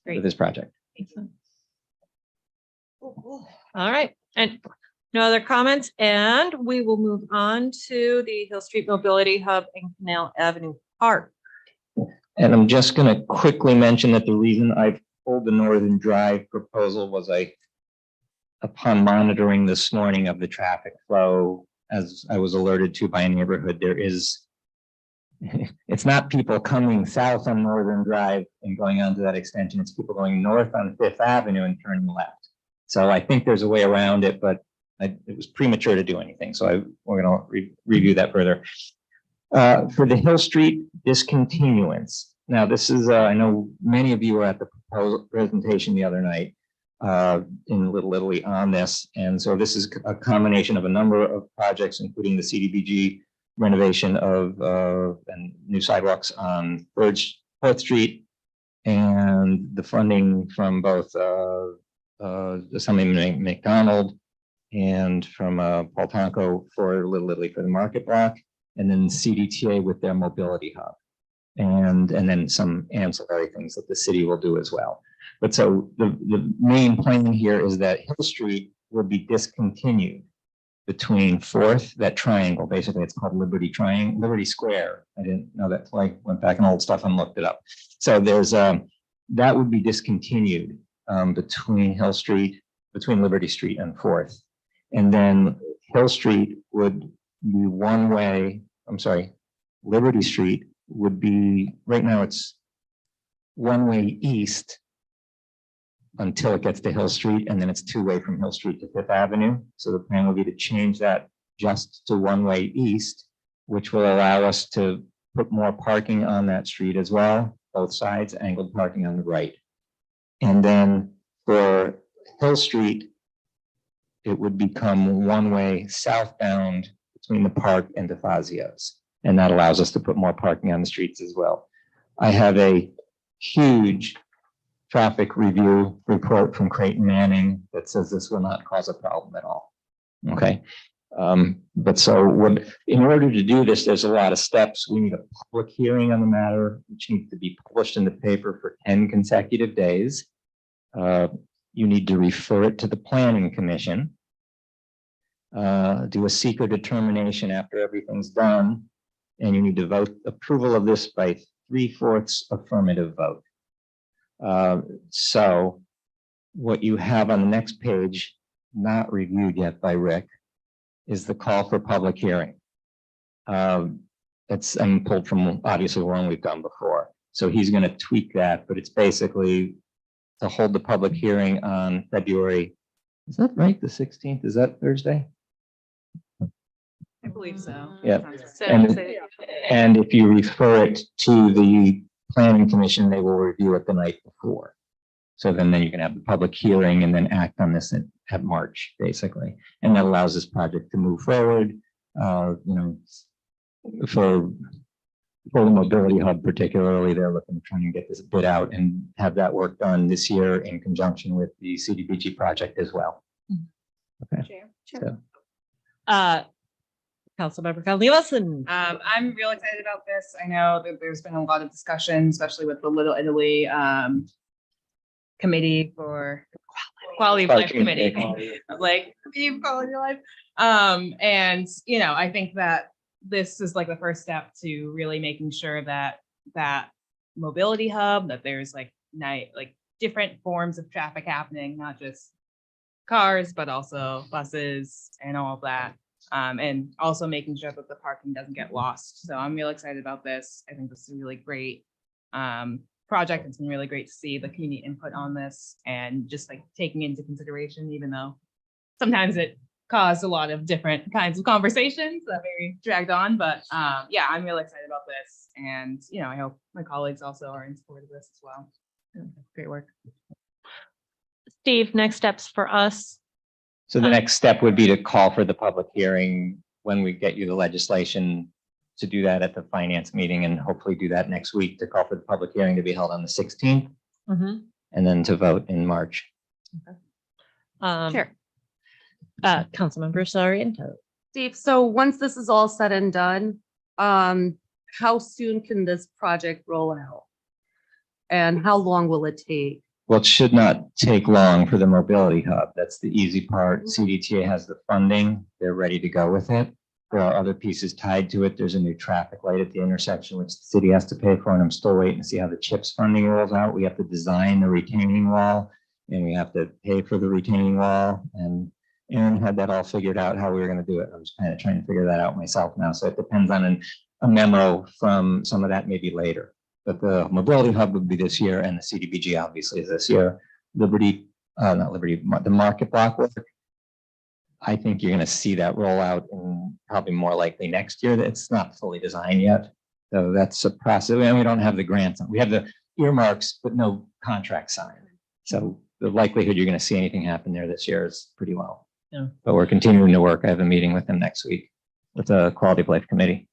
Great. with his project. All right, and no other comments, and we will move on to the Hill Street Mobility Hub and Canal Avenue Park. And I'm just gonna quickly mention that the reason I pulled the Northern Drive proposal was upon monitoring this morning of the traffic flow, as I was alerted to by a neighborhood, there is, it's not people coming south on Northern Drive and going onto that extension, it's people going north on Fifth Avenue and turning left. So I think there's a way around it, but it was premature to do anything, so we're gonna review that further. For the Hill Street discontinuance. Now, this is, I know many of you were at the proposal presentation the other night in Little Italy on this. And so this is a combination of a number of projects, including the CDBG renovation of and new sidewalks on Fourth Street, and the funding from both Assemblyman McDonald and from Paul Tonko for Little Italy for the market block, and then CDTA with their mobility hub. And then some ancillary things that the city will do as well. But so the main plan here is that Hill Street will be discontinued between Fourth, that triangle, basically it's called Liberty Square. I didn't know that till I went back in old stuff and looked it up. So there's that would be discontinued between Liberty Street and Fourth. And then Hill Street would be one way, Liberty Street would be, right now it's one way east until it gets to Hill Street, and then it's two way from Hill Street to Fifth Avenue. So the plan would be to change that just to one way east, which will allow us to put more parking on that street as well, both sides, angled parking on the right. And then for Hill Street, it would become one way southbound between the park and DeFazio's. And that allows us to put more parking on the streets as well. I have a huge traffic review report from Creighton Manning that says this will not cause a problem at all. Okay. But so in order to do this, there's a lot of steps. We need a public hearing on the matter, which needs to be published in the paper for 10 consecutive days. You need to refer it to the Planning Commission. Do a seeker determination after everything's done. And you need to vote approval of this by 3/4 affirmative vote. So what you have on the next page, not reviewed yet by Rick, is the call for public hearing. It's pulled from obviously one we've done before. So he's going to tweak that, but it's basically to hold the public hearing on February. Is that right? The 16th? Is that Thursday? I believe so. Yeah. So- And if you refer it to the Planning Commission, they will review it the night before. So then you can have the public hearing and then act on this at March, basically. And that allows this project to move forward. For the mobility hub particularly, they're looking to try and get this bid out and have that work done this year in conjunction with the CDBG project as well. Okay. So, Councilmember Conley Wilson. I'm real excited about this. I know that there's been a lot of discussion, especially with the Little Italy committee for quality of life committee. Like, quality of life. And I think that this is like the first step to really making sure that mobility hub, that there's like different forms of traffic happening, not just cars, but also buses and all of that. And also making sure that the parking doesn't get lost. So I'm really excited about this. I think this is a really great project. It's been really great to see the community input on this and just like taking into consideration, even though sometimes it caused a lot of different kinds of conversations that maybe dragged on. But yeah, I'm really excited about this. And, you know, I hope my colleagues also are in support of this as well. Great work. Steve, next steps for us. So the next step would be to call for the public hearing when we get you the legislation, to do that at the finance meeting, and hopefully do that next week, to call for the public hearing to be held on the 16th Mhm. and then to vote in March. Sure. Councilmember Sorrento. Steve, so once this is all said and done, how soon can this project roll out? And how long will it take? Well, it should not take long for the mobility hub. That's the easy part. CDTA has the funding. They're ready to go with it. There are other pieces tied to it. There's a new traffic light at the intersection, which the city has to pay for, and I'm still waiting to see how the CHIPS funding rolls out. We have to design the retaining wall, and we have to pay for the retaining wall. And Aaron had that all figured out, how we were going to do it. I'm just kind of trying to figure that out myself now. So it depends on a memo from some of that maybe later. But the mobility hub would be this year, and the CDBG obviously is this year. Not Liberty, the market block work, I think you're going to see that roll out in probably more likely next year. It's not fully designed yet. So that's a process. And we don't have the grants. We have the earmarks, but no contract signed. So the likelihood you're going to see anything happen there this year is pretty low. Yeah. But we're continuing to work. I have a meeting with them next week with the Quality of Life Committee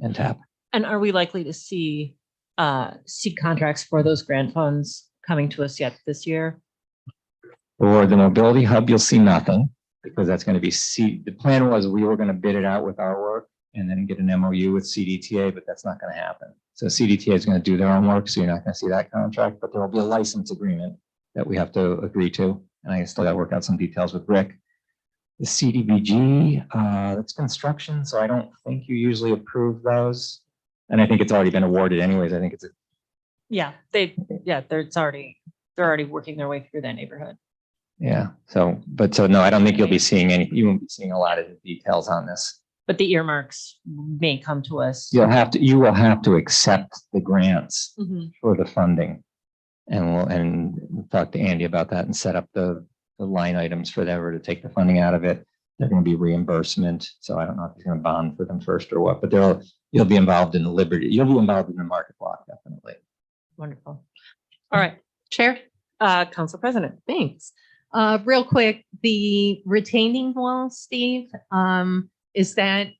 and TAP. And are we likely to see contracts for those grant funds coming to us yet this year? For the mobility hub, you'll see nothing, because that's going to be the plan was we were going to bid it out with our work and then get an MOU with CDTA, but that's not going to happen. So CDTA is going to do their own work, so you're not going to see that contract, but there will be a license agreement that we have to agree to. And I still got to work out some details with Rick. The CDBG, that's construction, so I don't think you usually approve those. And I think it's already been awarded anyways. I think it's Yeah, they're already working their way through that neighborhood. yeah. So no, I don't think you'll be seeing you won't be seeing a lot of the details on this. But the earmarks may come to us. You will have to accept the grants Mhm. for the funding. And we'll talk to Andy about that and set up the line items for them to take the funding out of it. They're going to be reimbursement. So I don't know if he's going to bond for them first or what, but you'll be involved in the Liberty. You'll be involved in the market block, definitely. Wonderful. All right, Chair, Council President. thanks. Real quick, the retaining wall, Steve, is that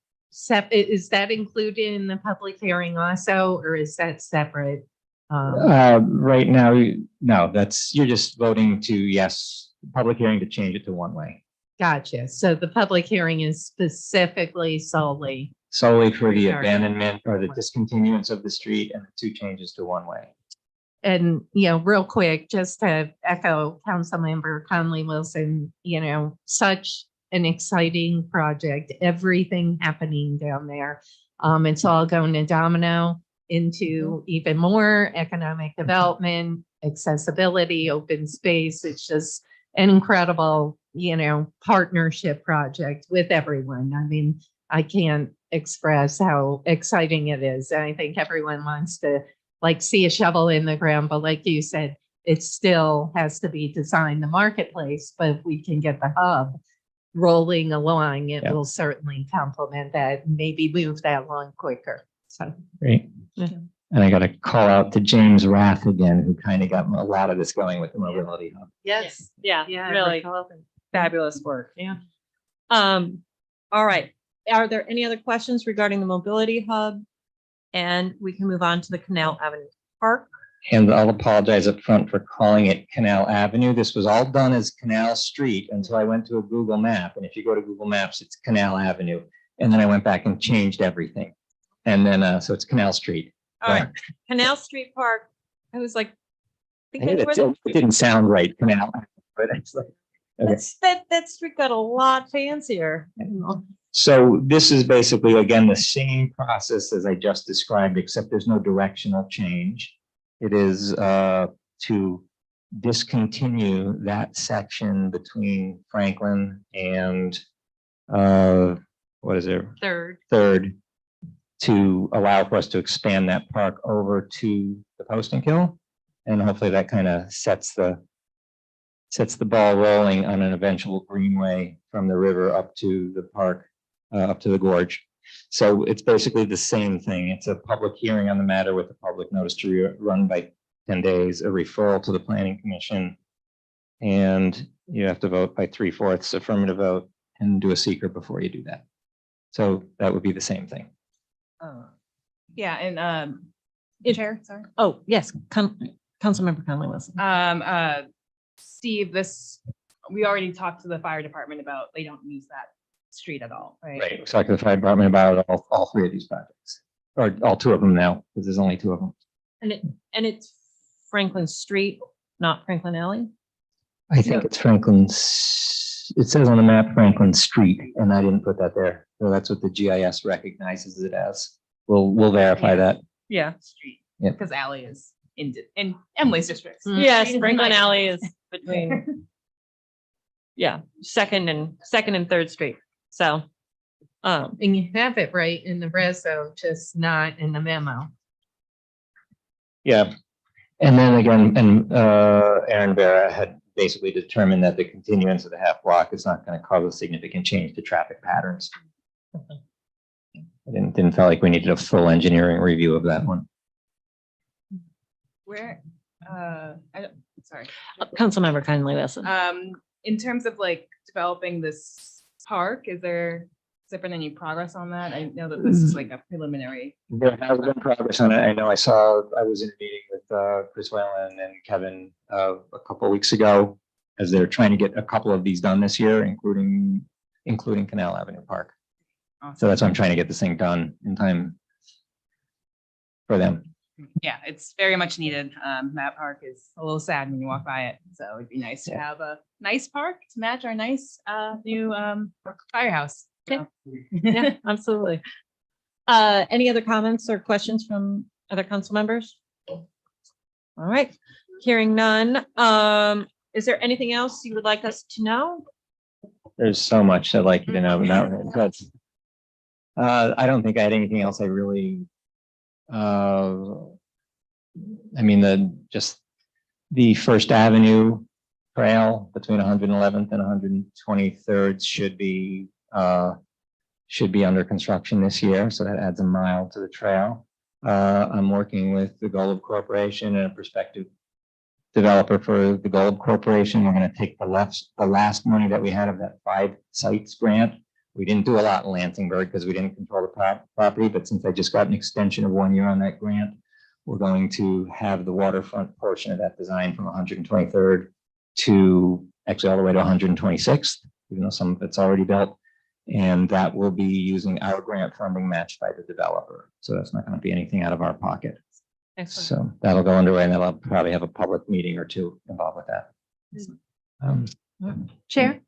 included in the public hearing also, or is that separate? Right now, no, you're just voting to yes, public hearing to change it to one way. Gotcha. So the public hearing is specifically solely. Solely for the Sorry. abandonment or the discontinuance of the street and the two changes to one way. And, real quick, just to echo Councilmember Conley Wilson, such an exciting project, everything happening down there. It's all going to domino into even more economic development, accessibility, open space. It's just an incredible, partnership project with everyone. I mean, I can't express how exciting it is. And I think everyone wants to see a shovel in the ground, but like you said, it still has to be designed the marketplace. But if we can get the hub rolling along, it will certainly complement that, and maybe move that along quicker. So Great. Yeah. And I got to call out to James Rath again, who kind of got a lot of this going with the mobility hub. yes. Yeah, Yeah, really fabulous work. Yeah. All right. Are there any other questions regarding the mobility hub? And we can move on to the Canal Avenue Park. And I'll apologize up front for calling it Canal Avenue. This was all done as Canal Street until I went to a Google map. And if you go to Google Maps, it's Canal Avenue. And then I went back and changed everything. And then, so it's Canal Street. All right, Canal Street Park. I was like, I knew that it didn't sound right, Canal Avenue, but it's like, okay. that street got a lot fancier. So this is basically, again, the same process as I just described, except there's no directional change. It is to discontinue that section between Franklin and what is it? Third. Third, to allow for us to expand that park over to the Post and Kill. And hopefully that kind of sets the ball rolling on an eventual greenway from the river up to the park, up to the gorge. So it's basically the same thing. It's a public hearing on the matter with a public notice to run by 10 days, a referral to the planning commission. And you have to vote by 3/4 affirmative vote and do a seeker before you do that. So that would be the same thing. Yeah, and Chair, sorry. Oh, yes, Councilmember Conley Wilson. Steve, we already talked to the fire department about, they don't use that street at all, right? Right. Talk to the fire department about all three of these projects, or all two of them now, because there's only two of them. And it's Franklin Street, not Franklin Alley? I think it's Franklin's, it says on the map Franklin Street, and I didn't put that there. So that's what the GIS recognizes it as. We'll verify that. Yeah. Street, Yep. because alley is in Emily's district. Yes, Street is Franklin nice. Alley is between, yeah, second and third street. So, And you have it right in the reso, just not in the memo. Yeah. And then again, and Aaron Vera had basically determined that the continuance of the half block is not going to cause a significant change to traffic patterns. I didn't feel like we needed a full engineering review of that one. Where, sorry. Councilmember Conley Wilson. In terms of like developing this park, has there been any progress on that? I know that this is like a preliminary. There has been progress on it. I know I was in a meeting with Chris Whalen and Kevin a couple of weeks ago as they're trying to get a couple of these done this year, including Canal Avenue Park. So that's why I'm trying to get this thing done in time for them. Yeah, it's very much needed. That park is a little sad when you walk by it. So it'd be nice to have a nice park to match our nice new firehouse. Okay. Yeah, absolutely. Any other comments or questions from other council members? All right, hearing none. Is there anything else you would like us to know? There's so much I'd like you to know, but I don't think I had anything else I really, I mean, just the First Avenue trail between 111th and 123rd should be under construction this year. So that adds a mile to the trail. I'm working with the Golub Corporation and a prospective developer for the Golub Corporation. We're going to take the last money that we had of that 5 sites grant. We didn't do a lot in Lansingburg because we didn't control the property, but since I just got an extension of 1 year on that grant, we're going to have the waterfront portion of that design from 123rd to actually all the way to 126th, even though some of it's already built. And that will be using our grant funding matched by the developer. So that's not going to be anything out of our pocket. Excellent. So that'll go underway and that'll probably have a public meeting or two involved with that. Chair,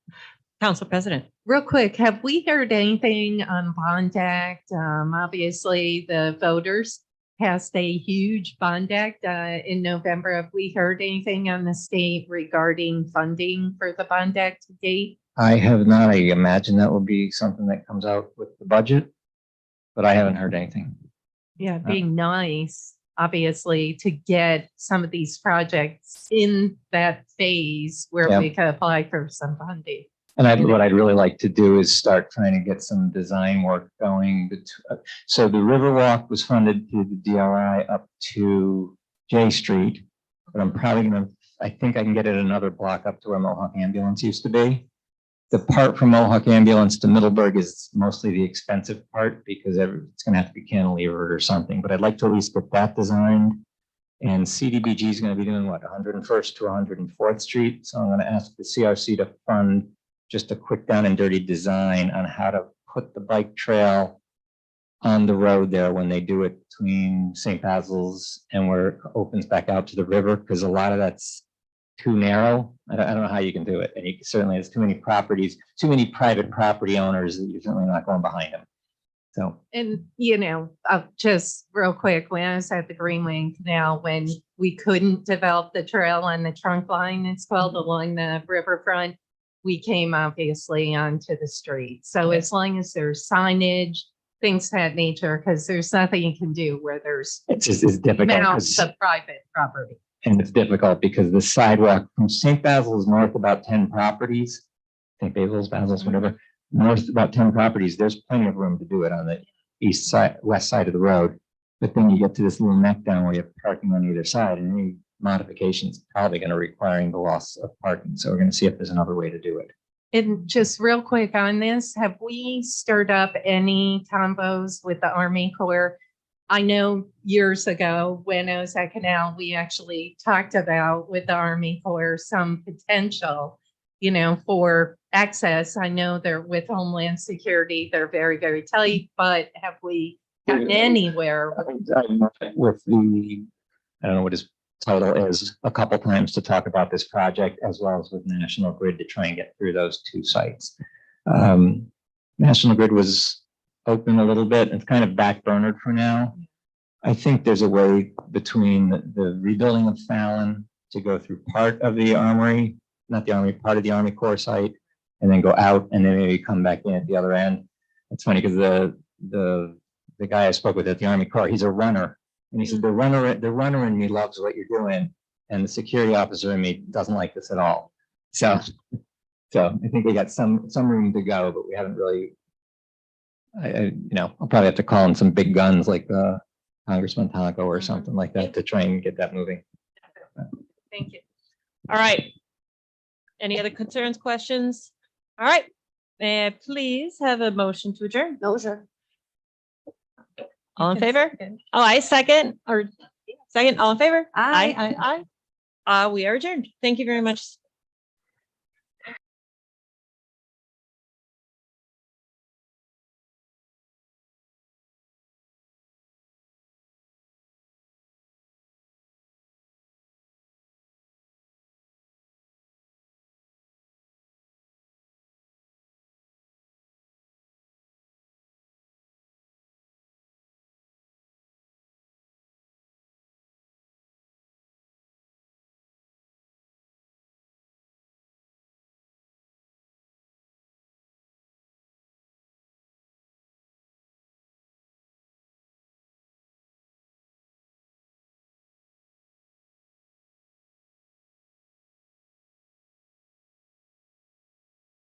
Council President. real quick, have we heard anything on Bond Act? Obviously, the voters passed a huge Bond Act in November. Have we heard anything on the state regarding funding for the Bond Act to date? I have not. I imagine that will be something that comes out with the budget, but I haven't heard anything. Yeah, being nice, obviously, to get some of these projects in that phase where Yeah. we could apply for some funding. And what I'd really like to do is start trying to get some design work going. So the Riverwalk was funded through the DRI up to J Street, but I'm probably I think I can get it another block up to where Mohawk Ambulance used to be. The part from Mohawk Ambulance to Middleburg is mostly the expensive part because it's going to have to be cantilevered or something, but I'd like to at least get that designed. And CDBG is going to be doing what, 101st to 104th Street. So I'm going to ask the CRC to fund just a quick down and dirty design on how to put the bike trail on the road there when they do it between St. Basil's and where it opens back out to the river, because a lot of that's too narrow. I don't know how you can do it. And you certainly has too many properties, too many private property owners that you're certainly not going behind them. So, And, just real quick, when I was at the Greenway Canal, when we couldn't develop the trail on the trunk line, it's called along the riverfront, we came obviously onto the street. So as long as there's signage, things of that nature, because there's nothing you can do where there's It's just, it's difficult. mounts 'cause- of private property. And it's difficult because the sidewalk from St. Basil's north about 10 properties, St. Basil's, Basil's, whatever, north about 10 properties, there's plenty of room to do it on the east side, west side of the road. But then you get to this little neck down where you have parking on either side, and any modifications probably going to requiring the loss of parking. So we're going to see if there's another way to do it. And just real quick on this, have we stirred up any combos with the Army Corps? I know years ago when I was at Canal, we actually talked about with the Army Corps some potential, for access. I know they're with Homeland Security, they're very, very tight, but have we gotten anywhere? With the, I don't know what his title is, a couple times to talk about this project as well as with National Grid to try and get through those two sites. National Grid was open a little bit. It's kind of backburnered for now. I think there's a way between the rebuilding of Fallon to go through part of the Armory, not the Army, part of the Army Corps site, and then go out and then maybe come back in at the other end. It's funny because the guy I spoke with at the Army Corps, he's a runner. And he said, the runner in me loves what you're doing. And the security officer in me doesn't like this at all. So I think we got some room to go, but we haven't really, I'll probably have to call in some big guns like Congressman Taco or something like that to try and get that moving. Thank you. All right. Any other concerns, questions? All right. May I please have a motion to adjourn? Motion. All in favor? Oh, I second, or second, all in favor? Aye. Aye. We are adjourned. Thank you very much.